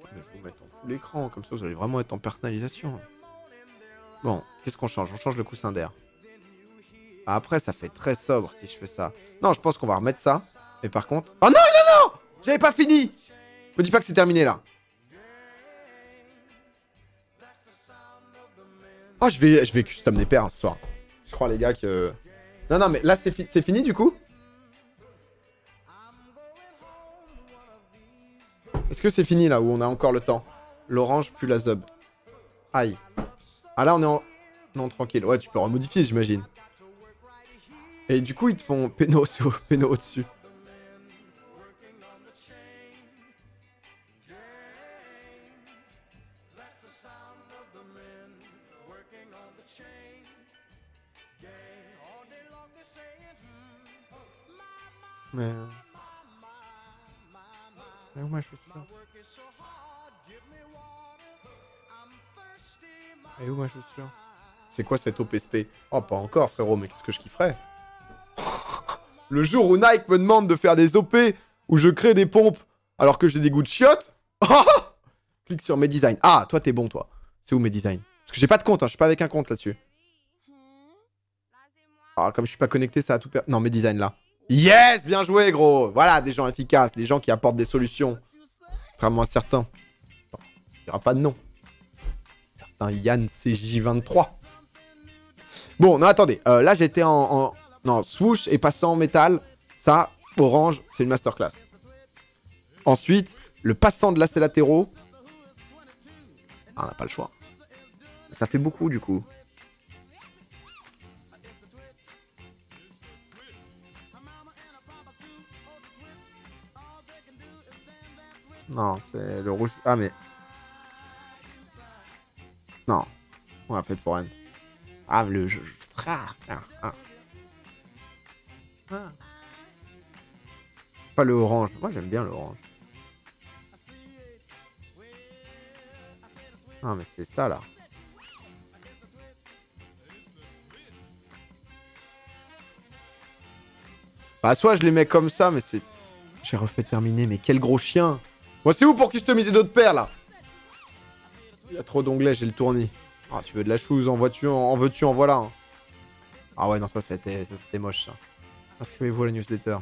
Je vais vous mettre en full écran, comme ça, vous allez vraiment être en personnalisation. Bon, qu'est-ce qu'on change? On change le coussin d'air. Après, ça fait très sobre si je fais ça. Non, je pense qu'on va remettre ça. Mais par contre... Oh non, non, non! J'avais pas fini! Me dis pas que c'est terminé, là. Oh, je vais custom des paires ce soir. Je crois, les gars, que... Non, non, mais là, c'est fini, du coup? Est-ce que c'est fini, là, où on a encore le temps? L'orange plus la zub. Aïe. Ah, là, on est en... Non, tranquille. Ouais, tu peux remodifier, j'imagine. Et du coup, ils te font péno au-dessus. Mais... Mais où ma chaussure? Et où ma chaussure? C'est quoi cette OPSP? Oh, pas encore, frérot, mais qu'est-ce que je kifferais? Le jour où Nike me demande de faire des OP où je crée des pompes alors que j'ai des goûts de chiottes. Clique sur mes designs. Ah, toi, t'es bon, toi. C'est où mes designs? Parce que j'ai pas de compte, hein, je suis pas avec un compte là-dessus. Ah, comme je suis pas connecté, ça a tout perdu. Non, mes designs là. Yes, bien joué, gros. Voilà, des gens efficaces, des gens qui apportent des solutions. Vraiment certains. Non, il n'y aura pas de nom. Certain Yann CJ23. Bon, non, attendez. Là, j'étais en... Non, swoosh et passant en métal. Ça, orange, c'est une masterclass. Ensuite, le passant de lacets latéraux. Ah, on n'a pas le choix. Ça fait beaucoup, du coup. Non, c'est le rouge. Ah, mais... Non. On a fait pour Rennes. Ah, mais le jeu... Ah. Pas le orange. Moi, j'aime bien le orange. Ah, mais c'est ça, là. Bah, soit je les mets comme ça, mais c'est... J'ai refait terminer, mais quel gros chien. Moi, c'est où pour customiser d'autres paires, là? Il y a trop d'onglets, j'ai le tournis. Ah, tu veux de la chose, en veux-tu, en voilà. Hein. Ah ouais, non, ça, c'était moche, ça. Inscrivez-vous à la newsletter.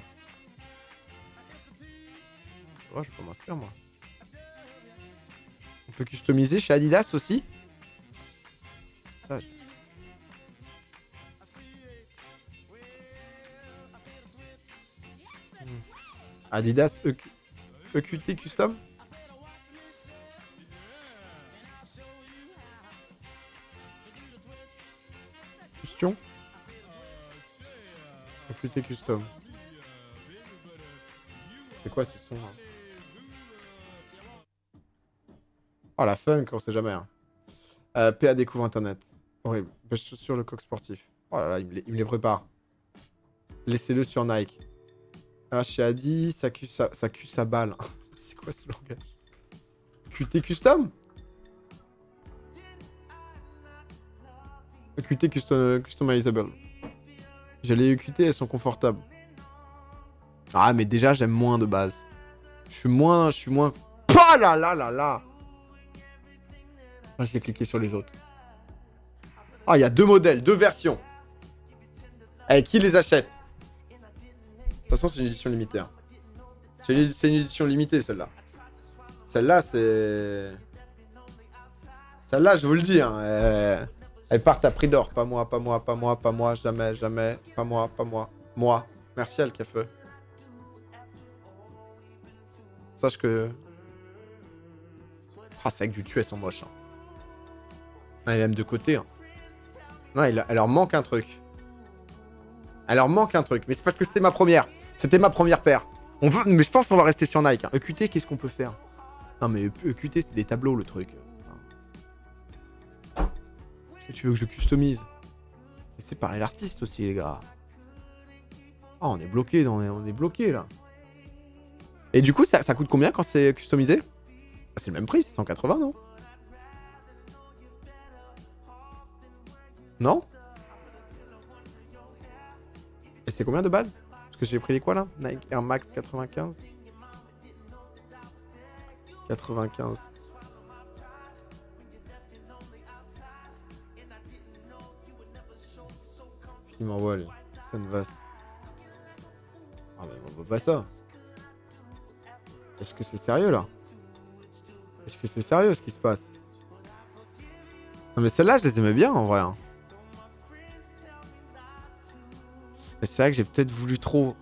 Oh, je peux m'inscrire, moi. On peut customiser chez Adidas aussi. Ça, Adidas EQT Custom. Question. EQT Custom. C'est quoi ce son là? Oh la funk, on sait jamais. Hein. PA découvre internet. Horrible. Bêche chaussure, le coq sportif. Oh là là, il me les prépare. Laissez-le sur Nike. Ah, chez Adi, ça cue sa balle. C'est quoi ce langage? QT Custom? QT Customizable. J'ai les EQT, elles sont confortables. Ah, mais déjà, j'aime moins de base. Je suis moins... Ah là là là là. Ah, je vais cliquer sur les autres. Ah, il y a 2 modèles, 2 versions. Eh, qui les achète? De toute façon, c'est une édition limitée. Hein. C'est une édition limitée, celle-là. Celle-là, c'est... Celle-là, je vous le dis, hein, elles partent à prix d'or. Pas moi, pas moi, pas moi, pas moi, jamais, jamais. Pas moi, pas moi. Moi. Merci, Alcafeu. Sache que... Ah, c'est vrai que du tuer, elles sont moches. Hein. Ah, et même de côté. Hein. Non, elle leur manque un truc. Elle leur manque un truc. Mais c'est parce que c'était ma première. C'était ma première paire. Mais je pense qu'on va rester sur Nike. Hein. EQT, qu'est-ce qu'on peut faire? Non, mais EQT, c'est des tableaux, le truc. Est-ce que tu veux que je customise? Laissez parler l'artiste aussi, les gars. Ah, on est bloqué, on est bloqué, là. Et du coup, ça coûte combien quand c'est customisé? C'est le même prix, c'est 180, non? Non? Et c'est combien de base? Parce que j'ai pris les quoi, là? Nike Air Max 95? 95. Qu'est-ce qu'il m'envoie, lui? Canvas. Ah, mais on voit pas ça. Est-ce que c'est sérieux, là? Est-ce que c'est sérieux, ce qui se passe? Non, mais celles-là, je les aimais bien, en vrai. Hein. Mais c'est vrai que j'ai peut-être voulu trop...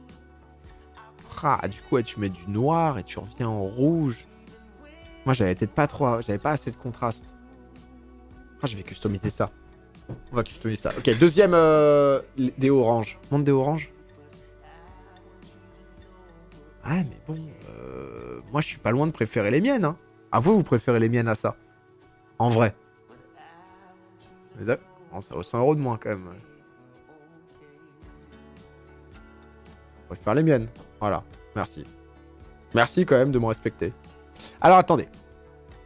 Ah, du coup, ouais, tu mets du noir et tu reviens en rouge. Moi, j'avais peut-être pas trop... J'avais pas assez de contraste. Ah, je vais customiser ça. On va customiser ça. Ok, deuxième des oranges. Monte des oranges. Ah, mais bon... moi, je suis pas loin de préférer les miennes. Hein. Ah, vous préférez les miennes à ça. En vrai. Mais bon, ça vaut 100 € de moins, quand même. Je préfère les miennes. Voilà. Merci. Merci, quand même, de me respecter. Alors, attendez.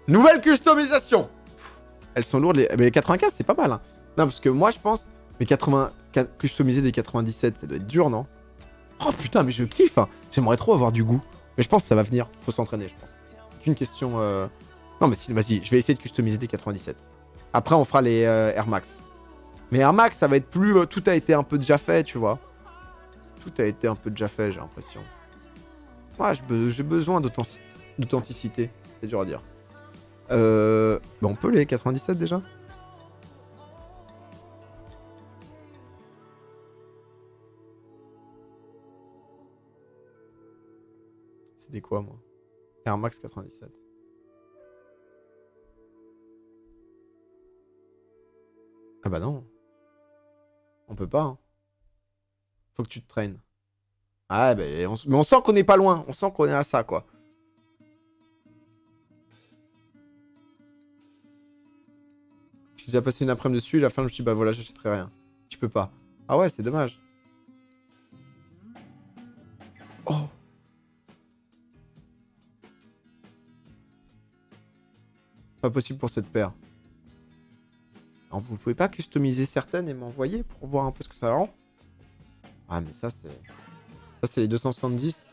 Nouvelle customisation. Elles sont lourdes. Mais les 95, c'est pas mal. Hein. Non, parce que moi, je pense... Mais customiser des 97, ça doit être dur, non? Oh, putain, mais je kiffe. Hein. J'aimerais trop avoir du goût. Mais je pense que ça va venir. Faut s'entraîner, je pense. C'est qu'une question... Non, mais si, vas-y. Je vais essayer de customiser des 97. Après, on fera les Air Max. Mais Air Max, ça va être plus... tout a été un peu déjà fait, tu vois. Tout a été un peu déjà fait, j'ai l'impression. Moi, j'ai besoin d'authenticité. C'est dur à dire. Bah on peut les 97 déjà. C'est des quoi, moi? Air Max 97. Ah bah non. On peut pas. Hein. Faut que tu te traînes. Ah bah, mais on sent qu'on est pas loin. On sent qu'on est à ça, quoi. J'ai déjà passé une après-midi dessus et à la fin, je me suis dit, bah voilà, j'achèterai rien. Tu peux pas. Ah ouais, c'est dommage. Oh. Pas possible pour cette paire. Alors, vous pouvez pas customiser certaines et m'envoyer pour voir un peu ce que ça rend? Ah, mais ça, c'est... Ça, c'est les 270.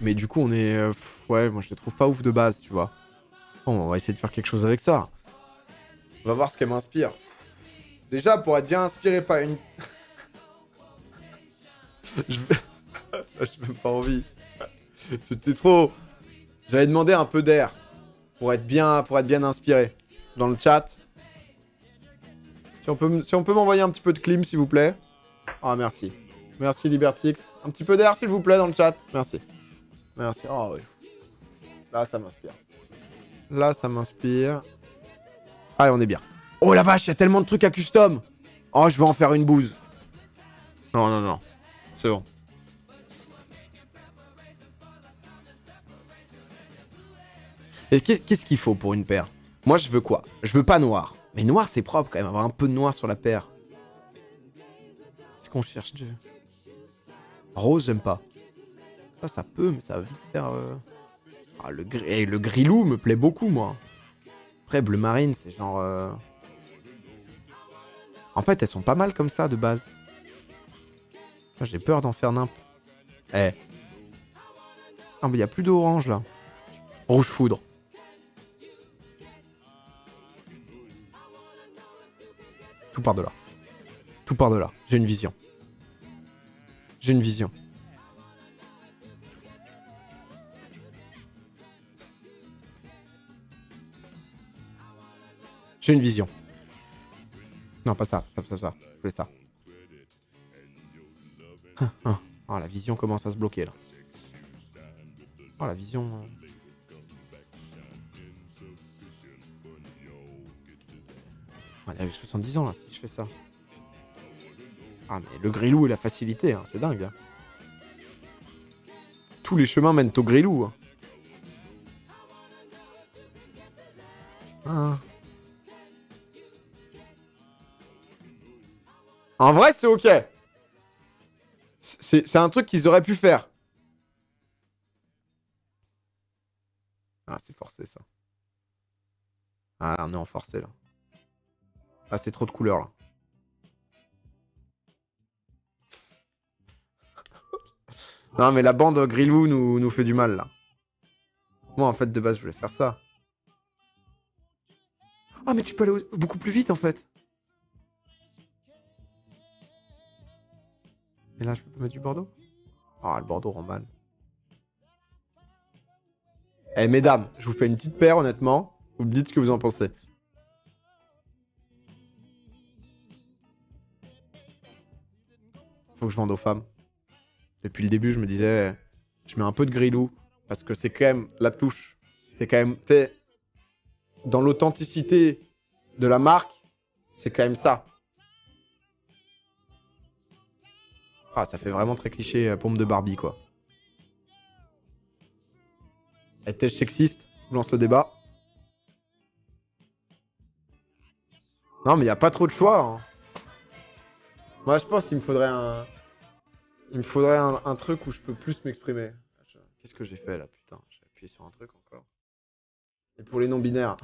Mais du coup, on est... ouais, moi, je les trouve pas ouf de base, tu vois. Bon, on va essayer de faire quelque chose avec ça. On va voir ce qu'elle m'inspire. Déjà, pour être bien inspiré par une... je j'ai même pas envie. C'était trop... J'avais demandé un peu d'air. Pour être bien inspiré. Dans le chat. Si on peut m'envoyer un petit peu de clim, s'il vous plaît. Ah, merci. Merci, Libertix. Un petit peu d'air, s'il vous plaît, dans le chat. Merci. Merci. Oh, oui. Là, ça m'inspire. Là, ça m'inspire. Allez, on est bien. Oh, la vache, il y a tellement de trucs à custom. Oh, je vais en faire une bouse. Non, non, non. C'est bon. Et qu'est-ce qu'il faut pour une paire? Moi, je veux quoi? Je veux pas noir. Mais noir, c'est propre quand même. Avoir un peu de noir sur la paire. Est-ce qu'on cherche de... Rose, j'aime pas. Ça peut, mais ça va vite faire... Ah, le gris-loup me plaît beaucoup, moi. Après, bleu marine, c'est genre... En fait, elles sont pas mal comme ça, de base. J'ai peur d'en faire n'importe. Eh. Non, mais il y a plus d'orange, là. Rouge foudre. Tout par de là. Tout par de là. J'ai une vision. J'ai une vision. J'ai une vision. Non, pas ça. Ça. Je voulais ça. Oh, la vision commence à se bloquer, là. Oh, la vision... Elle avait 70 ans, là, si je fais ça. Ah, mais le gris-loup et la facilité, hein, c'est dingue. Hein. Tous les chemins mènent au gris-loup. Hein. Ah. En vrai, c'est ok. C'est un truc qu'ils auraient pu faire. Ah, c'est forcé, ça. Ah, là, on est en forcé, là. Ah, c'est trop de couleurs, là. Non, mais la bande gris-loup nous fait du mal, là. Moi, en fait, de base, je voulais faire ça. Ah, mais tu peux aller beaucoup plus vite, en fait. Et là, je peux mettre du Bordeaux? Ah, le Bordeaux rend mal. Eh, mesdames, je vous fais une petite paire, honnêtement. Vous me dites ce que vous en pensez. Faut que je vende aux femmes. Depuis le début, je me disais, je mets un peu de gris-loup. Parce que c'est quand même la touche. C'est quand même, tu sais, dans l'authenticité de la marque, c'est quand même ça. Ah, ça fait vraiment très cliché pompe de Barbie, quoi. Étais-je sexiste? Je lance le débat. Non, mais il n'y a pas trop de choix. Hein. Moi, je pense qu'il me faudrait un... Il me faudrait un truc où je peux plus m'exprimer. Qu'est-ce que j'ai fait, là, putain? J'ai appuyé sur un truc encore. Et pour les non-binaires.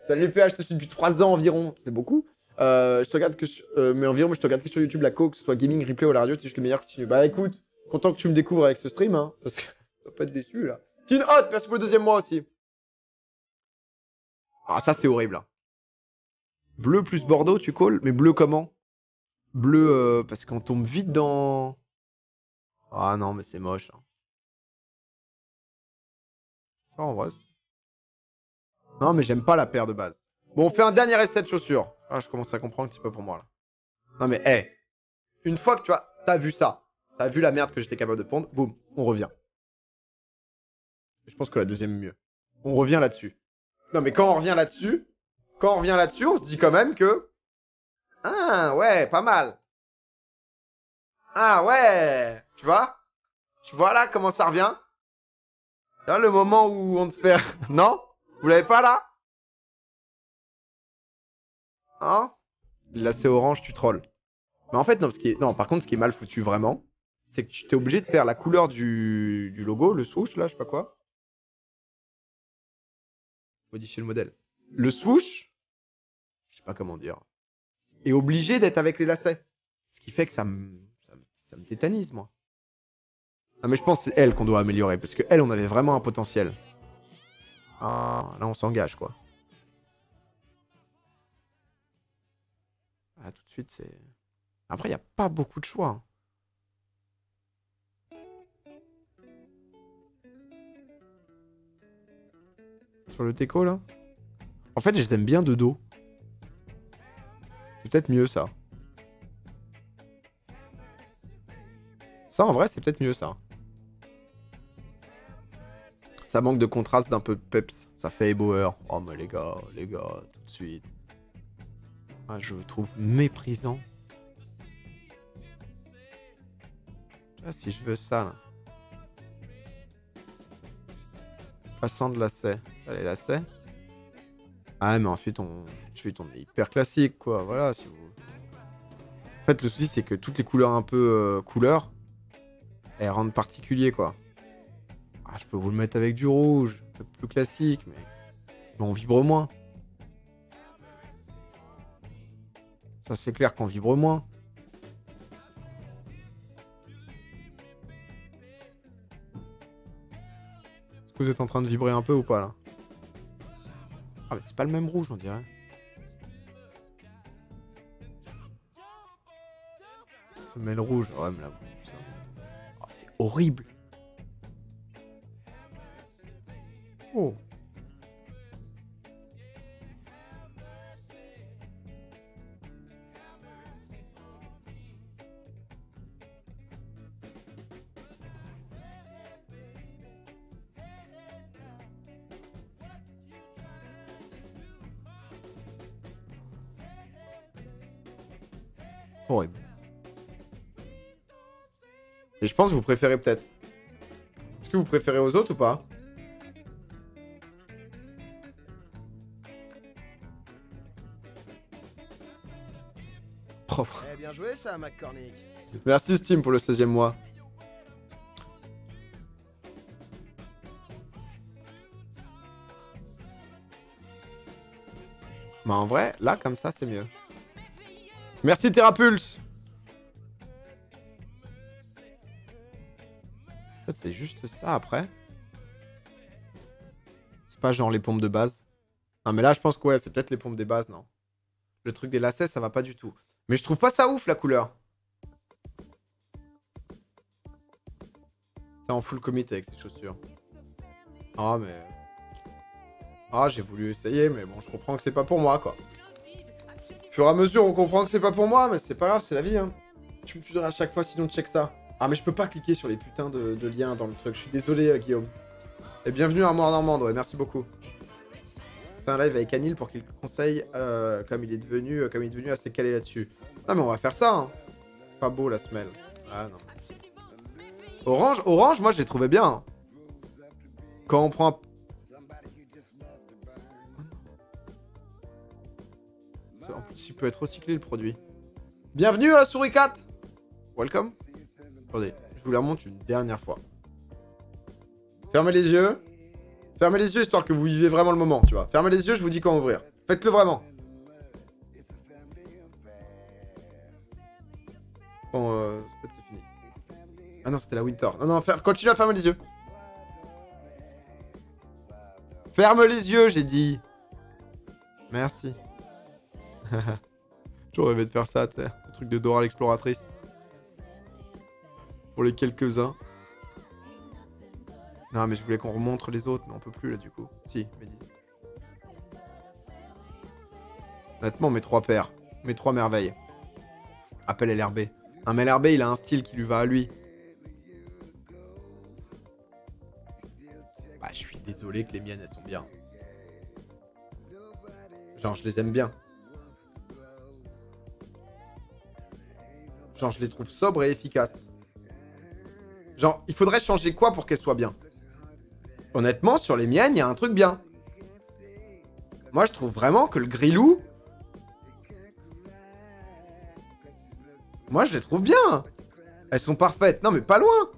Salut PH, je te suis depuis 3 ans environ. C'est beaucoup. Je te regarde que mais environ, mais je te regarde que sur YouTube, la co, que ce soit gaming, replay ou la radio, c'est juste le meilleur continue. Bah écoute, content que tu me découvres avec ce stream, hein. Parce que tu vas pas être déçu, là. Teen Hot, merci pour le 2e mois aussi. Ah, ça, c'est horrible, là. Bleu plus Bordeaux, tu calls? Mais bleu comment? Bleu, parce qu'on tombe vite dans... Ah non, mais c'est moche. Hein. Ah, en vrai. Non, mais j'aime pas la paire de base. Bon, on fait un dernier essai de chaussures. Ah, je commence à comprendre un petit peu pour moi, là. Non, mais, hé. Une fois que tu as... T'as vu ça. T'as vu la merde que j'étais capable de pondre. Boum, on revient. Je pense que la deuxième est mieux. On revient là-dessus. Non, mais quand on revient là-dessus... Quand on revient là-dessus, on se dit quand même que... Ah, ouais, pas mal. Ah, ouais. Tu vois? Tu vois là comment ça revient? Là, le moment où on te fait... Non? Vous l'avez pas là? Hein? Là, c'est orange, tu trolls. Mais en fait, non, non, par contre, ce qui est mal foutu vraiment, c'est que tu t'es obligé de faire la couleur du logo, le swoosh, là, je sais pas quoi. Modifier le modèle. Le swoosh, je sais pas comment dire, est obligé d'être avec les lacets. Ce qui fait que ça me tétanise, moi. Ah, mais je pense que c'est elle qu'on doit améliorer, parce que elle, on avait vraiment un potentiel. Ah, là, on s'engage, quoi. Ah, tout de suite, c'est... Après, il n'y a pas beaucoup de choix. Sur le déco, là. En fait, je les aime bien de dos. C'est peut-être mieux, ça. Ça, en vrai, c'est peut-être mieux, ça. Ça manque de contraste, d'un peu de peps. Ça fait ébaueur. Oh, mais les gars, tout de suite. Ah, je le trouve méprisant. Ah, si je veux ça, là. Passant de lacets. Les lacets. Ah, mais ensuite, on est hyper classique, quoi. Voilà, si vous... En fait, le souci, c'est que toutes les couleurs un peu couleurs, elles rendent particulier, quoi. Ah, je peux vous le mettre avec du rouge, un peu plus classique, mais on vibre moins. Ça, c'est clair qu'on vibre moins. Est-ce que vous êtes en train de vibrer un peu ou pas, là? Ah, mais c'est pas le même rouge, on dirait. Ça met le rouge. Ouais, mais là, ça... Oh, c'est horrible. Oh. Horrible. Et je pense que vous préférez peut-être. Est-ce que vous préférez aux autres ou pas? Propre. Eh bien joué ça, McCormick. Merci Steam pour le 16e mois. Mais en vrai, là, comme ça, c'est mieux. Merci Therapulse. En fait, c'est juste ça après. C'est pas genre les pompes de base. Non, mais là, je pense que ouais, c'est peut-être les pompes des bases, non. Le truc des lacets, ça va pas du tout. Mais je trouve pas ça ouf, la couleur. T'es en full commit avec ces chaussures. Ah, mais... Ah, j'ai voulu essayer, mais bon, je comprends que c'est pas pour moi, quoi. Au fur et à mesure, on comprend que c'est pas pour moi, mais c'est pas grave, c'est la vie, hein. Tu me tueras à chaque fois, sinon check ça. Ah, mais je peux pas cliquer sur les putains de liens dans le truc. Je suis désolé, Guillaume. Et bienvenue à Mort Normande, ouais, merci beaucoup. Fais un live avec Anil pour qu'il conseille comme il est devenu assez calé là-dessus. Non, mais on va faire ça, hein. Pas beau, la semelle. Ah, non. Orange, moi, je l'ai trouvé bien. Hein. Quand on prend... En plus, il peut être recyclé, le produit. Bienvenue à Souricat. Welcome. Attendez, je vous la montre une dernière fois. Fermez les yeux. Fermez les yeux, histoire que vous vivez vraiment le moment, tu vois. Fermez les yeux, je vous dis quand ouvrir. Faites-le vraiment. Bon, en fait, c'est fini. Ah non, c'était la Winter. Non, continue à fermer les yeux. Ferme les yeux, j'ai dit. Merci. J'aurais rêvé de faire ça, tu sais. Un truc de Dora l'exploratrice. Pour les quelques-uns. Non, mais je voulais qu'on remontre les autres, mais on peut plus, là, du coup. Si, Mehdi. Honnêtement, mes trois pères. Mes trois merveilles. Appelle LRB. Un LRB, il a un style qui lui va à lui. Bah, je suis désolé que les miennes, elles sont bien. Genre, je les aime bien. Genre, je les trouve sobres et efficaces. Genre, il faudrait changer quoi pour qu'elles soient bien? Honnêtement, sur les miennes, il y a un truc bien. Moi, je trouve vraiment que le grilou, Moi, je les trouve bien. Elles sont parfaites. Non, mais pas loin.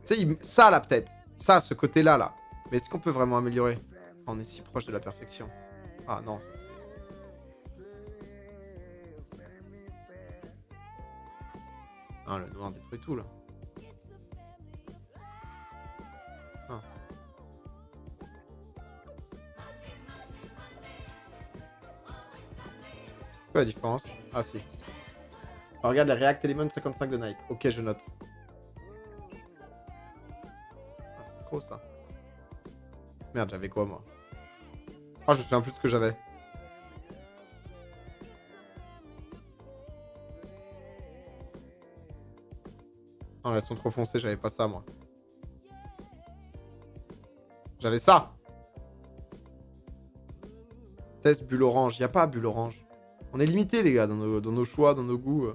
Tu sais, ça, là, peut-être. Ça, ce côté-là, là. Mais est-ce qu'on peut vraiment améliorer? On est si proche de la perfection. Ah, non. Ah, le noir détruit tout, là. Ah. C'est quoi la différence? Ah, si. Ah, regarde les React Element 55 de Nike. Ok, je note. Ah, c'est trop, ça. Merde, j'avais quoi, moi? Ah, je me souviens plus de ce que j'avais. Non, elles sont trop foncées, j'avais pas ça, moi. J'avais ça. Test bulle orange. Y a pas bulle orange. On est limité, les gars, dans nos choix, dans nos goûts.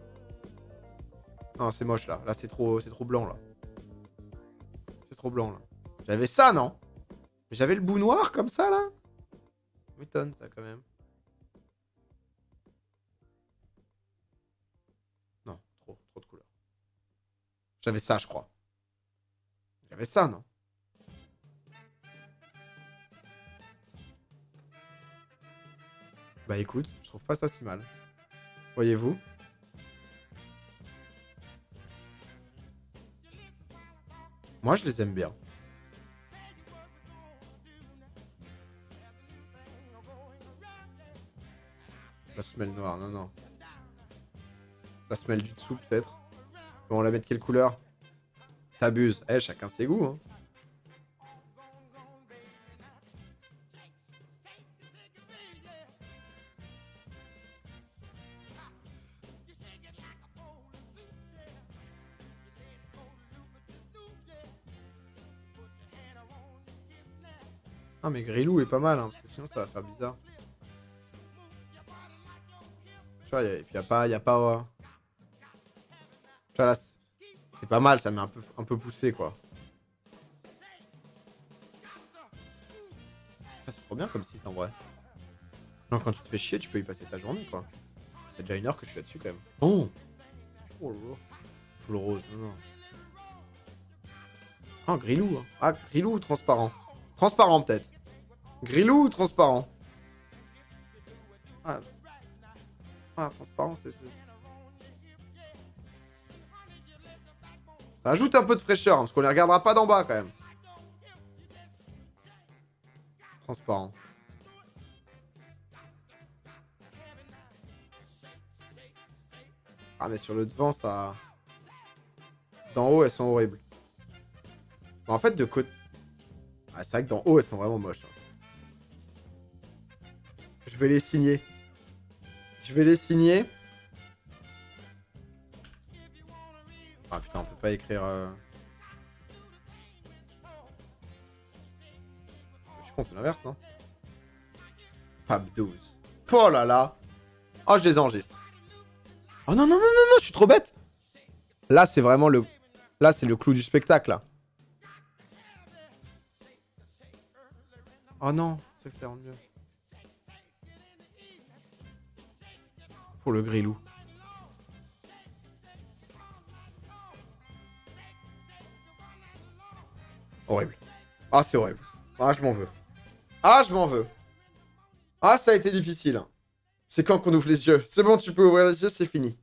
Non, c'est moche, là. Là, c'est trop blanc, là. C'est trop blanc, là. J'avais ça, non? J'avais le bout noir, comme ça, là. Ça m'étonne, ça, quand même. Non, trop de couleurs. J'avais ça, je crois. J'avais ça, non? Bah écoute, je trouve pas ça si mal. Voyez-vous? Moi, je les aime bien. La semelle noire, non, non. La semelle du dessous, peut-être. Bon, on la met de quelle couleur? T'abuses. Eh, chacun ses goûts, hein. Ah, mais Grilou est pas mal, hein, parce que sinon ça va faire bizarre. Tu vois, et puis y a pas. Tu vois, là, c'est pas mal, ça met un peu poussé, quoi. Ah, c'est trop bien comme site, en vrai. Non, quand tu te fais chier, tu peux y passer ta journée, quoi. C'est déjà 1 heure que je suis là-dessus, quand même. Oh! Oh là là. Full rose, non, non. Ah, Grilou, hein. Ah, Grilou ou transparent? Transparent, peut-être. Grilou ou transparent? Ah, transparent, c'est... Ça ajoute un peu de fraîcheur, hein, parce qu'on les regardera pas d'en bas, quand même. Transparent. Ah, mais sur le devant, ça... D'en haut, elles sont horribles. Mais en fait, de côté... Ah, c'est vrai que d'en haut, elles sont vraiment moches. Hein. Je vais les signer. Je vais les signer. Ah putain, on peut pas écrire... Je suis con, c'est l'inverse, non? Pab 12. Oh là là. Oh, je les enregistre. Oh non, non, non, non, non, je suis trop bête. Là, c'est vraiment le... Là, c'est le clou du spectacle, là. Oh non, c'est que ça rend mieux. Pour le Grilou. Horrible. Ah, c'est horrible. Ah, je m'en veux. Ah, je m'en veux. Ah, ça a été difficile. Hein. C'est quand qu'on ouvre les yeux. C'est bon, tu peux ouvrir les yeux, c'est fini.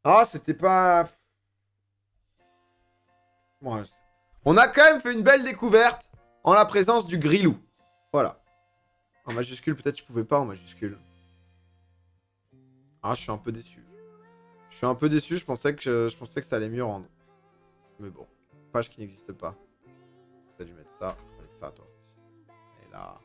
Ah, c'était pas... Bon, on a quand même fait une belle découverte en la présence du Grilou. Voilà. En majuscule, peut-être je pouvais pas en majuscule. Ah, je suis un peu déçu. Je suis un peu déçu, je pensais que ça allait mieux rendre. Mais bon, page qui n'existe pas. T'as dû mettre ça, avec ça, toi. Et là...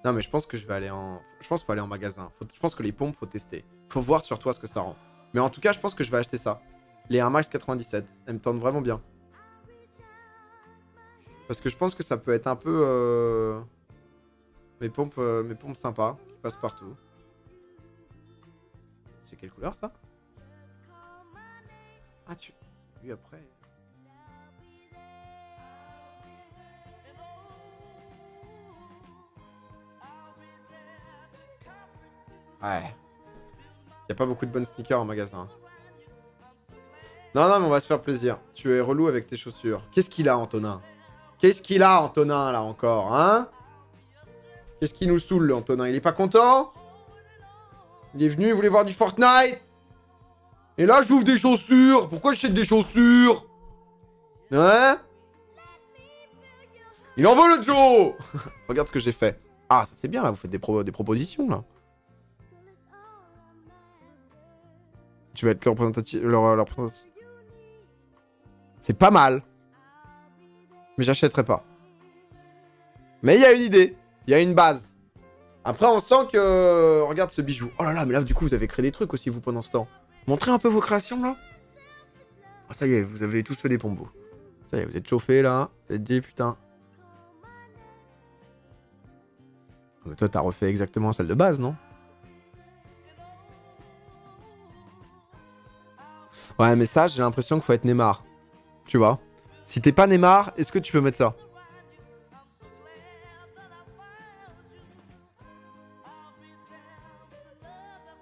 Non, mais je pense que je vais aller en... Je pense qu'il faut aller en magasin. Je pense que les pompes, faut tester. Faut voir sur toi ce que ça rend. Mais en tout cas, je pense que je vais acheter ça. Les Air Max 97. Elles me tentent vraiment bien. Parce que je pense que ça peut être un peu... mes pompes sympas, qui passent partout. C'est quelle couleur, ça? Ah, tu... Oui, après... Ouais. Y a pas beaucoup de bonnes sneakers en magasin. Non, non, mais on va se faire plaisir. Tu es relou avec tes chaussures. Qu'est-ce qu'il a, Antonin? Qu'est-ce qu'il a, Antonin, là, encore, hein? Qu'est-ce qui nous saoule, le Antonin? Il est pas content? Il est venu, il voulait voir du Fortnite. Et là, j'ouvre des chaussures. Pourquoi j'achète des chaussures? Hein? Il en veut, le Joe. Regarde ce que j'ai fait. Ah, ça c'est bien, là. Vous faites des propositions, là. Tu vas être le représentatif... leur présentation. C'est pas mal. Mais j'achèterai pas. Mais il y a une idée. Il y a une base. Après, on sent que... Regarde ce bijou. Oh là là, mais là, du coup, vous avez créé des trucs aussi, vous, pendant ce temps. Montrez un peu vos créations, là. Oh, ça y est, vous avez tous fait des pompes, vous. Ça y est, vous êtes chauffés, là. Vous êtes dit, putain. Mais toi, t'as refait exactement celle de base, non? Ouais, mais ça, j'ai l'impression qu'il faut être Neymar. Tu vois? Si t'es pas Neymar, est-ce que tu peux mettre ça?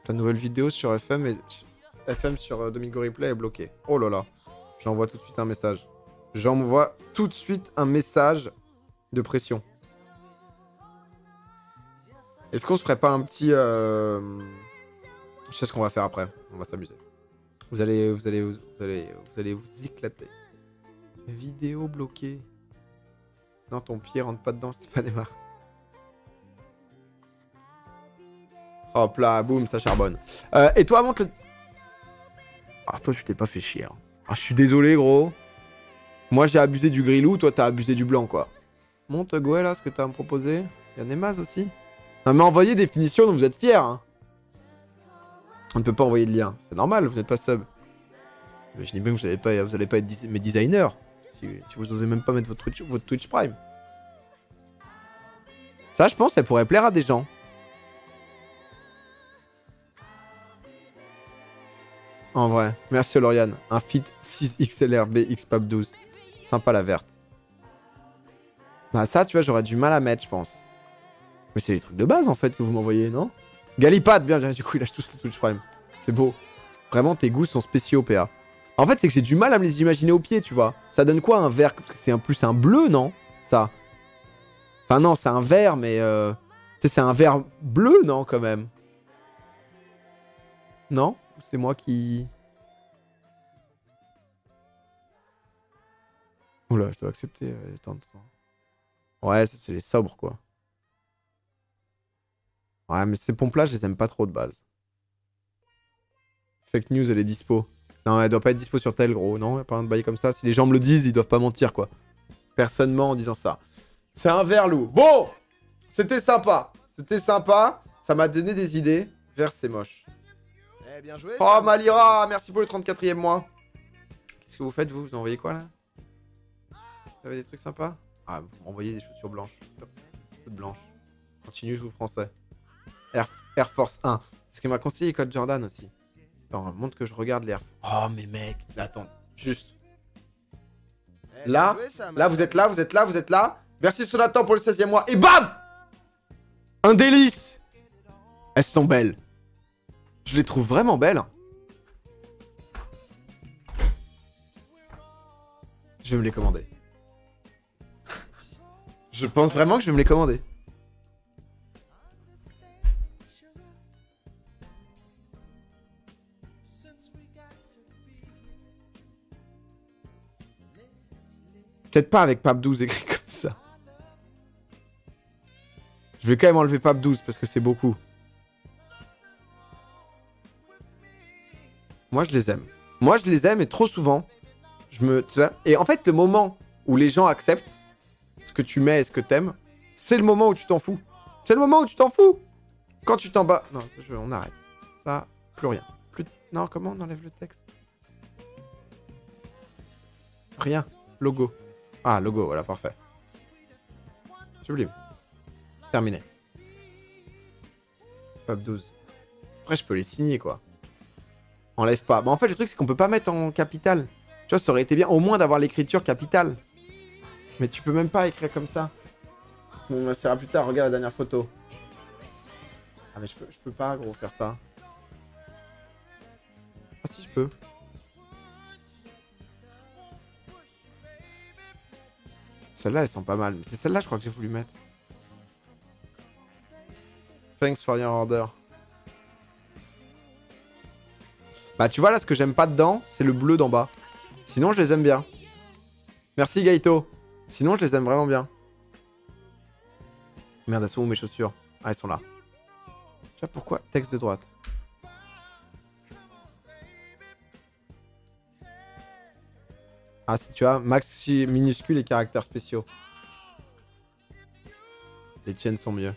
Ta nouvelle vidéo sur FM sur Domingo Replay est bloquée. Oh là là. J'envoie tout de suite un message. J'envoie tout de suite un message de pression. Est-ce qu'on se ferait pas un petit... Je sais ce qu'on va faire après. On va s'amuser. Vous allez vous éclater. Vidéo bloquée. Non, ton pied rentre pas dedans, c'est pas Neymar. Hop là, boum, ça charbonne. Et toi, monte le... Ah, toi, tu t'es pas fait chier. Hein. Ah, je suis désolé, gros. Moi, j'ai abusé du grillou, toi, t'as abusé du blanc, quoi. Monte, Goël, là, ce que t'as à me proposer. Il y a Neymar aussi. Non, mais envoyez des finitions dont vous êtes fiers. Hein. On ne peut pas envoyer de lien. C'est normal, vous n'êtes pas sub. Imaginez bien que vous n'allez pas être mes designers. Si vous osez même pas mettre votre Twitch Prime. Ça, je pense, ça pourrait plaire à des gens. En vrai. Merci, Lauriane. Un Fit 6XLRB XPAP 12. Sympa, la verte. Bah, ça, tu vois, j'aurais du mal à mettre, je pense. Mais c'est les trucs de base, en fait, que vous m'envoyez, non? Galipad, bien, du coup, il lâche tous le Twitch Prime. C'est beau. Vraiment, tes goûts sont spéciaux, PA. En fait, c'est que j'ai du mal à me les imaginer au pied, tu vois. Ça donne quoi, un vert? Parce que c'est plus un bleu, non? Ça. Enfin, non, c'est un vert, mais... Tu sais, c'est un vert bleu, non, quand même? Non? C'est moi qui... Oula, je dois accepter. Attends. Ouais, ça, c'est les sobres, quoi. Ouais, mais ces pompes-là, je les aime pas trop de base. Fake news, elle est dispo. Non, elle doit pas être dispo sur tel, gros. Non, y a pas un bail comme ça. Si les gens me le disent, ils doivent pas mentir, quoi. Personne ment en disant ça. C'est un vert loup. Bon! C'était sympa. C'était sympa. Ça m'a donné des idées. Vert, c'est moche. Eh bien joué, oh, Malira, merci pour le 34e mois. Qu'est-ce que vous faites, vous? Vous envoyez quoi, là? Vous avez des trucs sympas? Ah, vous m'envoyez des chaussures blanches. Toutes blanches. Continue, je vous français. Air Force 1. C'est ce que m'a conseillé Code Jordan aussi. Attends, montre que je regarde les Air Force. Oh, mais mec, attends, juste. Là, là, vous êtes là, vous êtes là, vous êtes là. Merci Sonatan pour le 16e mois. Et bam! Un délice! Elles sont belles. Je les trouve vraiment belles. Je vais me les commander. Je pense vraiment que je vais me les commander. Peut-être pas avec Pape 12 écrit comme ça. Je vais quand même enlever Pape 12 parce que c'est beaucoup. Moi, je les aime. Moi, je les aime et trop souvent, tu vois, et en fait, le moment où les gens acceptent ce que tu mets et ce que t'aimes, c'est le moment où tu t'en fous. C'est le moment où tu t'en fous. Quand tu t'en bats... Non, on arrête. Ça, plus rien. Non, comment on enlève le texte? Rien. Logo. Ah, logo, voilà, parfait. Sublime. Terminé. Pape 12. Après, je peux les signer, quoi. Enlève pas. Bah, en fait, le truc, c'est qu'on peut pas mettre en capital. Tu vois, ça aurait été bien, au moins, d'avoir l'écriture capitale. Mais tu peux même pas écrire comme ça. On va plus tard, regarde la dernière photo. Ah, mais je peux pas, gros, faire ça. Ah si, je peux. Celle-là, elles sont pas mal. Mais c'est celle-là, je crois que j'ai voulu mettre. Thanks for your order. Bah, tu vois, là, ce que j'aime pas dedans, c'est le bleu d'en bas. Sinon, je les aime bien. Merci, Gaito. Sinon, je les aime vraiment bien. Merde, elles sont où mes chaussures? Ah, elles sont là. Tu vois pourquoi? Texte de droite. Ah, si tu vois, maxi minuscule et caractères spéciaux. Les tiennes sont mieux.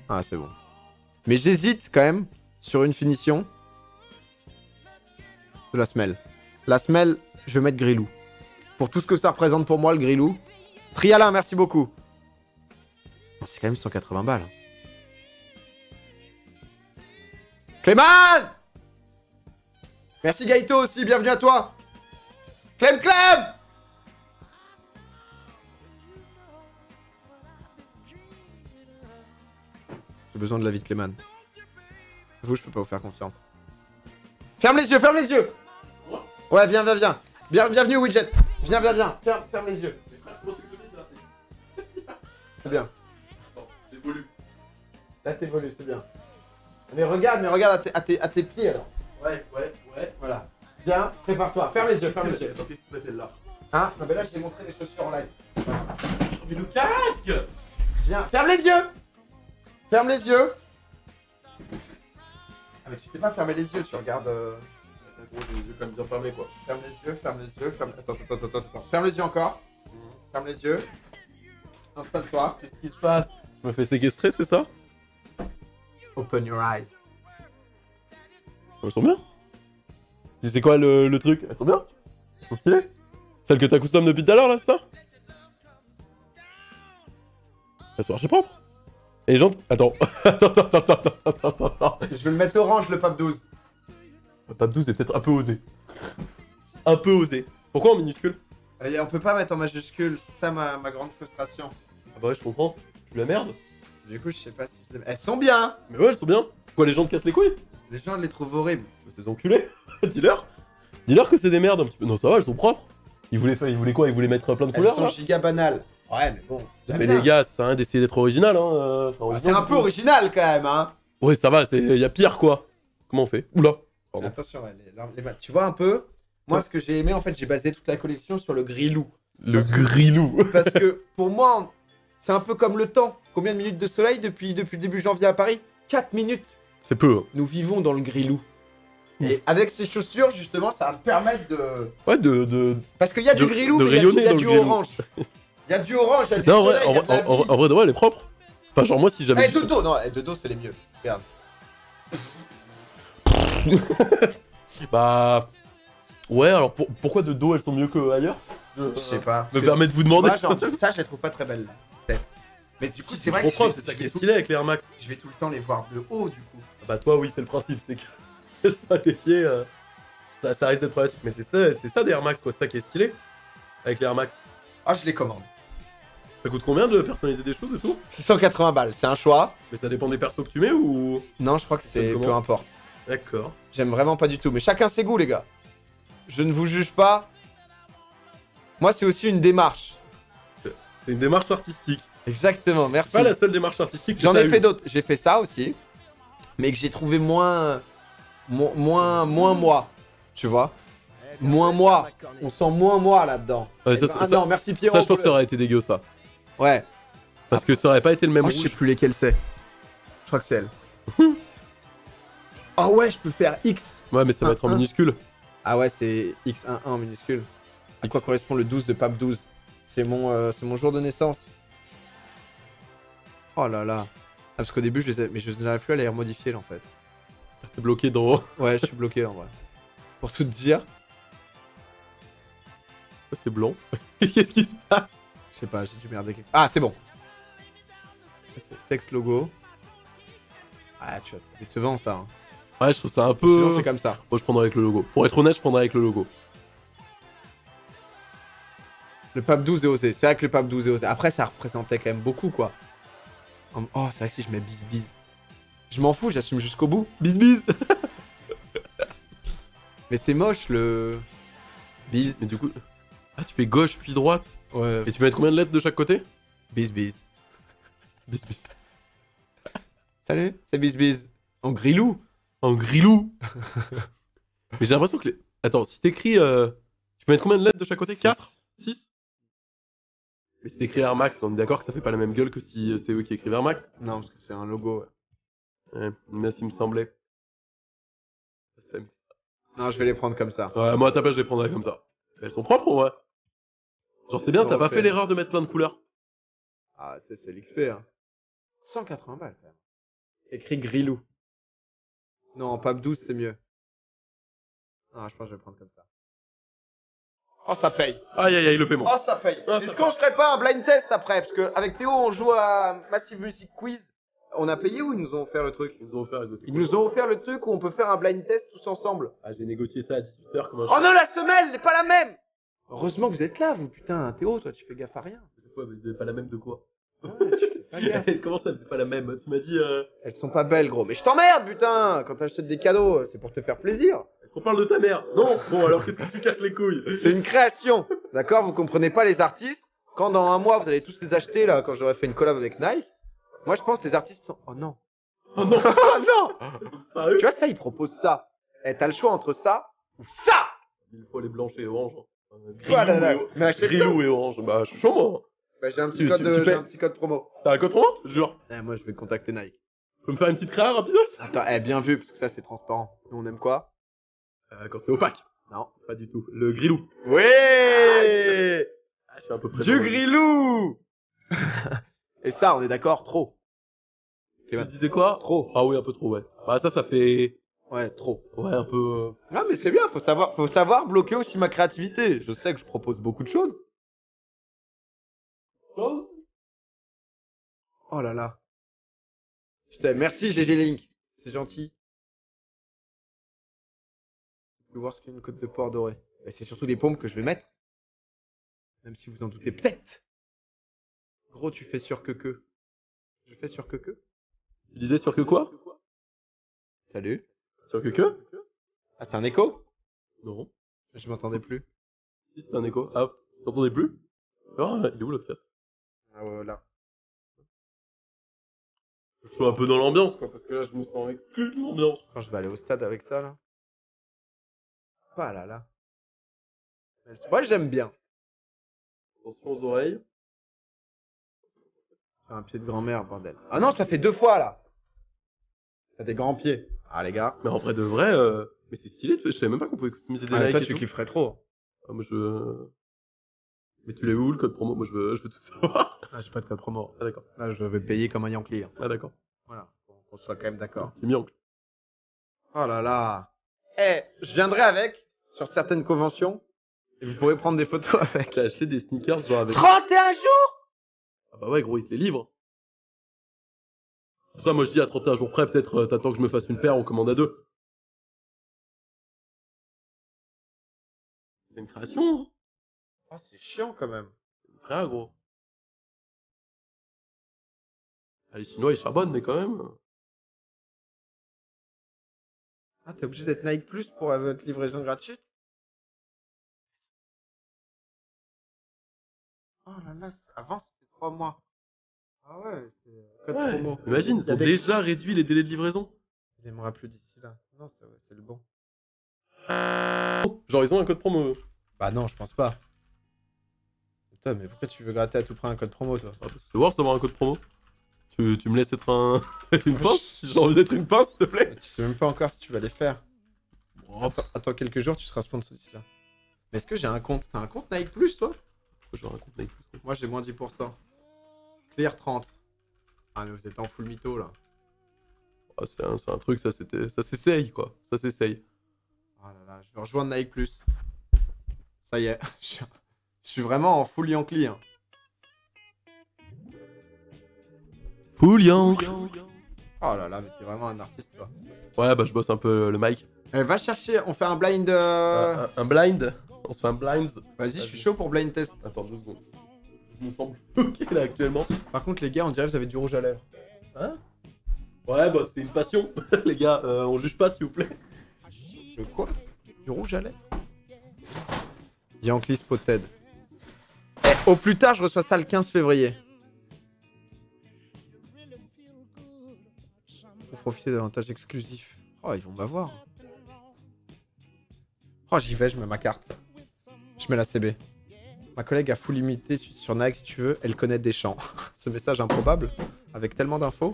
Ah, c'est bon. Mais j'hésite quand même sur une finition de la semelle. La semelle, je vais mettre Grilou. Pour tout ce que ça représente pour moi, le Grilou. Trialin, merci beaucoup. C'est quand même 180 balles. Clément! Merci Gaito aussi, bienvenue à toi. Clem! J'ai besoin de la vie de Clément. Vous, je peux pas vous faire confiance. Ferme les yeux, ferme les yeux. Ouais, viens. Bienvenue, Widget. Viens. Ferme les yeux. C'est bien. T'évolues. Là, t'évolues, c'est bien. Mais regarde à tes pieds, alors. Ouais. Voilà. Viens, prépare-toi. Ferme les yeux. Attends, qu'est-ce qui se passe celle-là? Hein? Non, mais là, je t'ai montré les chaussures en live. Mais le casque! Viens, ferme les yeux. Ah, mais tu sais pas fermer les yeux, tu regardes... Gros, j'ai les yeux quand même bien fermés, quoi. Ferme les yeux. Attends. Ferme les yeux encore. Ferme les yeux. Installe-toi. Qu'est-ce qui se passe? Je me fais séquestrer, c'est ça? Open your eyes. Elles sont bien. C'est quoi le truc? Elles sont bien? Elles sont stylées? Celles que t'as custom depuis tout à l'heure, là, c'est ça? Elles sont archi propres. Et les jantes? Attends. Attends. Je vais le mettre orange, le pape 12. Le pape 12 est peut-être un peu osé. Un peu osé. Pourquoi en minuscule? On peut pas mettre en majuscule, c'est ça ma grande frustration. Ah bah ouais, je comprends. Tu la merde. Du coup, je sais pas si je les mets. Elles sont bien. Mais ouais, elles sont bien. Pourquoi les gens te cassent les couilles? Les gens les trouvent horribles. Ces enculés. Dis-leur. Dis-leur que c'est des merdes un petit peu. Non, ça va, elles sont propres. Ils voulaient quoi? Ils voulaient mettre plein de Elles couleurs sont là? giga banales. Ouais, mais bon. j'aime Mais bien. les gars, ça sert à rien d'essayer d'être original, hein. Bah, c'est un peu original quand même, hein. Ouais, ça va, y a pire quoi. Comment on fait? Oula. Pardon. Attention, ouais, tu vois un peu. Moi, ce que j'ai aimé, en fait, j'ai basé toute la collection sur le Grilou. Le grilou. Parce que pour moi, c'est un peu comme le temps. Combien de minutes de soleil depuis le début janvier à Paris? 4 minutes. C'est peu. Hein. Nous vivons dans le Grilou. Et avec ces chaussures, justement, ça va me permettre de... Ouais, de... Parce qu'il y a du Grilou, de mais il y rayonner a dans du le Grilou. orange. Il y a du orange, il y a du Non, soleil, ouais, il y a de la vie. en vrai, de vrai, elle est propre. Enfin, genre, moi, si j'avais... Eh, Dodo, non, Dodo, c'est les mieux. Regarde. Bah... Ouais, alors pourquoi de dos elles sont mieux que ailleurs? Je sais pas. Me permet de vous demander. Moi, genre, ça, je les trouve pas très belles, là. Peut-être. Mais du coup, c'est vrai que trop propre, c'est ça qui est stylé avec les Air Max. je vais tout le temps les voir de haut, du coup. Bah toi, oui, c'est le principe, c'est que ça à tes pieds, ça risque d'être problématique. Mais c'est ça des Air Max, quoi, c'est ça qui est stylé avec les Air Max. Ah, je les commande. Ça coûte combien de personnaliser des choses et tout? 680 balles, c'est un choix. Mais ça dépend des persos que tu mets ou... Non, je crois que c'est Simplement. peu importe. D'accord. J'aime vraiment pas du tout. Mais chacun ses goûts, les gars. Je ne vous juge pas. Moi, c'est aussi une démarche. C'est une démarche artistique. Exactement, merci. C'est pas la seule démarche artistique que J'en t'as ai eue. fait d'autres. J'ai fait ça aussi. Mais que j'ai trouvé moins moi. Tu vois? Moins moi. On sent moins moi là-dedans. Ouais, Eh ça, ben, ça- ah ça- non, merci Pierrot. Ça, je pense que ça pour aurait été dégueu, ça. le- Ouais. Parce que ça aurait pas été le même Oh, je sais rouge. plus lesquels c'est. Je crois que c'est elle. Ah ouais, je peux faire X. Ouais, mais ça va être en minuscule. Ah ouais, c'est X11 en minuscule. À quoi correspond le 12 de Pape 12? C'est mon jour de naissance. Oh là là. Ah, parce qu'au début, mais je n'arrive plus à les remodifier là en fait. T'es bloqué dans... Ouais, je suis bloqué en vrai. Pour tout te dire, C'est blanc. Qu'est-ce qui se passe? je sais pas, j'ai dû merder quelque... Ah, c'est bon. C'est texte logo. Ah, tu vois, c'est décevant ça. Hein. Ouais, je trouve ça un peu... Sinon, c'est comme ça. Moi, je prendrais avec le logo. Pour être honnête, je prendrais avec le logo. Le Pape 12 est osé. C'est vrai que le Pape 12 est osé. Après, ça représentait quand même beaucoup quoi. Oh, c'est vrai que si je mets bis. Je m'en fous, j'assume jusqu'au bout. Bis bis. Mais c'est moche le... Bis. Et du coup... Ah, tu fais gauche puis droite. Ouais. Et tu peux mettre combien de lettres de chaque côté? Bis bis. Bis bis. Salut, c'est bis bis. En grilou. En grilou. Mais j'ai l'impression que les... Attends, si t'écris... Tu peux mettre combien de lettres de chaque côté? 4? 6? Mais si t'écris Air Max, on est d'accord que ça fait pas la même gueule que si c'est eux qui écrivent Air Max? Non, parce que c'est un logo. Ouais. Ouais, mais ça me semblait. Non, je vais les prendre comme ça. Ouais, moi à ta place, je les prendrais comme ça. Elles sont propres, ouais. Genre, c'est bien, t'as pas fait l'erreur de mettre plein de couleurs. Ah, tu sais, c'est l'XP, hein. 180 balles, quand même. Écrit Grilou. Non, Pape 12, c'est mieux. Ah, je pense que je vais le prendre comme ça. Oh, ça paye. Aïe aïe aïe, le paiement. Oh, ça paye. Ah, Est-ce ça qu'on ferait pas un blind test après? Parce que avec Théo, on joue à Massive Music Quiz. On a payé ou ils nous ont offert le truc? Ils nous ont offert les autres. Ils nous ont offert le truc où on peut faire un blind test tous ensemble. Ah, j'ai négocié ça à 18h comme un Oh non, la semelle n'est pas la même! Heureusement que vous êtes là, vous, putain. Théo, toi, tu fais gaffe à rien. Pourquoi vous avez pas la même de quoi? Ouais, tu fais pas gaffe. Comment ça, c'est pas la même? Tu m'as dit, Elles sont pas belles, gros. Mais je t'emmerde, putain! Quand t'achètes des cadeaux, c'est pour te faire plaisir. est-ce qu'on parle de ta mère? Non. Bon, alors qu'est-ce que tu casses les couilles? C'est une création. D'accord? Vous comprenez pas les artistes. Quand dans un mois, vous allez tous les acheter, là, quand j'aurai fait une collab avec Nike. Moi, je pense que les artistes sont... Oh non. Oh non. Oh non! Sérieux? Tu vois, ça, ils proposent ça. Eh, t'as le choix entre ça ou ça! Il faut les blanches et oranges. Voilà, mais achète Grilou et orange. Bah, je suis chaud, moi. Bah, j'ai un petit Tu code, payes. j'ai un petit code promo. T'as un code promo? Jure. Eh, moi, je vais contacter Nike. Tu peux me faire une petite créa rapide? Attends, eh, bien vu, parce que ça, c'est transparent. Nous, on aime quoi? Quand c'est opaque. Non. Pas du tout. Le grilou. Oui! Ah, je suis un peu près. Du grilou! Et ça, on est d'accord, trop. Tu disais quoi? Trop. Ah oui, un peu trop, ouais. Bah, ça fait... Ouais, trop. Ouais, un peu... Non, mais c'est bien, faut savoir bloquer aussi ma créativité. Je sais que je propose beaucoup de choses. Oh là là. Merci GG Link. C'est gentil. Je peux voir ce qu'est une côte de porc dorée. Et c'est surtout des paumes que je vais mettre. Même si vous en doutez peut-être. Gros, tu fais sur que. Je fais sur que. Tu disais sur que quoi? Salut. Sur que? Ah, c'est un écho? Non. Je m'entendais plus. Si, c'est un écho. Ah, t'entendais plus? Ah, il est où l'autre casque? Ah ouais, là. Je suis un peu dans l'ambiance, quoi, parce que là, je me sens exclu de l'ambiance. Quand je vais aller au stade avec ça, là. Ah là là. Moi, j'aime bien. Attention aux oreilles. Un pied de grand-mère, bordel. Ah non, ça fait 2 fois, là. T'as des grands pieds. Ah, les gars. Mais en vrai de vrai, mais c'est stylé, je savais même pas qu'on pouvait customiser des Ah, likes toi, et tu tout. kifferais trop. Ah, moi, je... Mais tu l'as où, le code promo? Moi, je veux tout savoir. Ah, j'ai pas de code promo. Ah, d'accord. Là, je vais payer comme un Yankee. Hein. Ah, d'accord. Voilà. Pour qu'on soit quand même d'accord. C'est mi-oncle. Oh là là. Eh, je viendrai avec, sur certaines conventions, et vous pourrez prendre des photos avec. J'ai acheté des sneakers, genre avec... 31 jours! Ah bah ouais, gros, il te les livre. Pour ça, moi, je dis à 31 jours près, peut-être, t'attends que je me fasse une paire, on commande à 2. C'est une création, hein. Oh, c'est chiant quand même. C'est une créa, gros. Ah, les Chinois, ils charbonnent, mais quand même... Ah, t'es obligé d'être Nike Plus pour avoir votre livraison gratuite? Oh là là, avant c'était 3 mois. Ah ouais, c'est code Ouais, promo. imagine, Il ils y a ont des- déjà réduit les délais de livraison. Il aimera plus d'ici là. Non, c'est le bon. Genre, ils ont un code promo. Bah non, je pense pas. Putain, mais pourquoi tu veux gratter à tout prix un code promo, toi? Ah, c'est voir d'avoir un code promo. Tu me laisses être un... être une pince? Si j'ai envie d'être une pince, s'il te plaît. Tu sais même pas encore si tu vas les faire. Oh, Attends quelques jours, tu seras sponsor d'ici là. Mais est-ce que j'ai un compte? T'as un compte Nike Plus, toi? je raconte Nike Plus. Moi, j'ai moins 10%. Clear 30. Ah, mais vous êtes en full mytho, là. Ah, c'est un truc, ça s'essaye, quoi. Ça s'essaye. Oh là là, je vais rejoindre Nike Plus. Ça y est, je suis vraiment en full Yankee. Hein. Full Yank. Oh là là, mais t'es vraiment un artiste, toi. Ouais, bah je bosse un peu le mic. Va chercher, on fait un blind. Un blind. On se fait un blind. Vas-y, je suis chaud pour blind test. Attends 2 secondes. Je me sens bloqué là actuellement. Par contre, les gars, on dirait que vous avez du rouge à lèvres. Hein? Ouais, bah c'est une passion. Les gars, on juge pas s'il vous plaît. Le quoi? Du rouge à lèvres. Yankee Spotted. Eh, au plus tard, je reçois ça le 15 février. Pour profiter d'avantages exclusifs. Oh, ils vont m'avoir. Oh, j'y vais, je mets ma carte. Je mets la CB. Ma collègue a full limité sur Nike si tu veux, elle connaît des champs. Ce message improbable, avec tellement d'infos.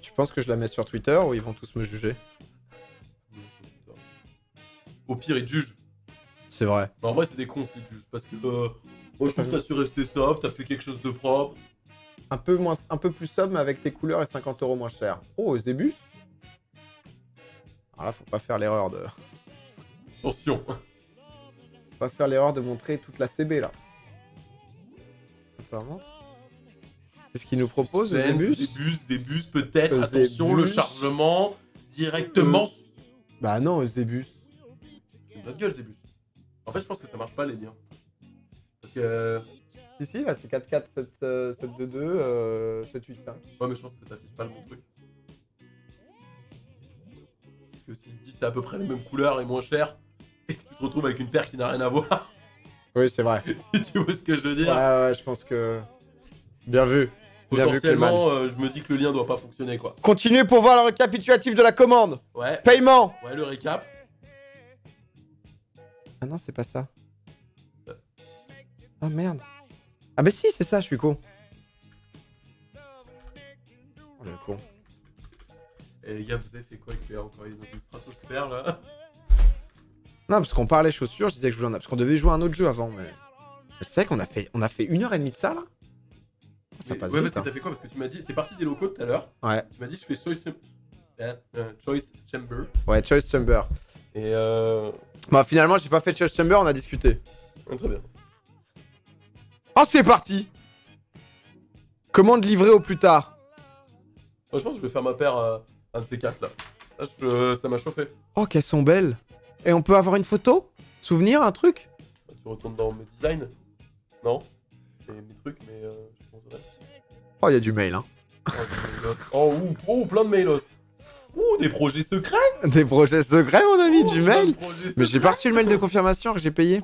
Tu penses que je la mets sur Twitter ou ils vont tous me juger? Au pire, ils te jugent. C'est vrai. Mais en vrai, c'est des cons, ils te jugent. Parce que moi, je trouve que t'as su rester sobre, t'as fait quelque chose de propre. Un peu plus sobre, mais avec tes couleurs et 50 € moins cher. Oh, Zébus. Alors là, faut pas faire l'erreur de... Attention. Faut pas faire l'erreur de montrer toute la CB, là. Apparemment. Qu'est-ce qu'il nous propose, Zébus? Zébus, peut-être. Attention, le chargement directement. Bah non, Zébus. C'est une bonne gueule, Zébus. En fait, je pense que ça marche pas, les liens. Parce que... Si, là, c'est 4-4, 7-2-2, 7-8-5. Ouais, mais je pense que ça t'affiche pas le bon truc. Parce que s'il te dit c'est à peu près la même couleur et moins cher, et que tu te retrouves avec une paire qui n'a rien à voir. Oui, c'est vrai. Si tu vois ce que je veux dire. Ouais, je pense que... Bien vu. Bien vu, Clément. Potentiellement, je me dis que le lien doit pas fonctionner, quoi. Continuez pour voir le récapitulatif de la commande. Ouais. Paiement. Ouais, le récap. Ah non, c'est pas ça. Ah merde. Ah bah si, c'est ça, je suis con. Oh le con. Et les gars, vous avez fait quoi avec les encore dans une stratosphère, là? Non, parce qu'on parlait chaussures, je disais que je voulais en... Parce qu'on devait jouer à un autre jeu avant, mais... C'est vrai qu'on a fait 1h30 de ça, là. Ça passe ouais, vite, parce que t'as fait quoi? Parce que tu m'as dit... T'es parti des locaux tout à l'heure. Ouais. Tu m'as dit, je fais Choice Chamber. Ouais, Choice Chamber. Et Bah finalement, j'ai pas fait Choice Chamber, on a discuté. Ouais, très bien. Oh, c'est parti. Commande livrée au plus tard. Moi, je pense que je vais faire ma paire un de ces quatre, là. Là, ça m'a chauffé. Oh, qu'elles sont belles. Et on peut avoir une photo? Souvenir, un truc? Tu retournes dans mes designs? Non? C'est mes trucs, mais je pense vrai. Oh, il y a du mail, hein. Oh, plein de mailos. Ouh, des projets secrets. Des projets secrets, mon ami, du mail. Plein de projets Mais j'ai secrets. pas reçu le mail de confirmation que j'ai payé.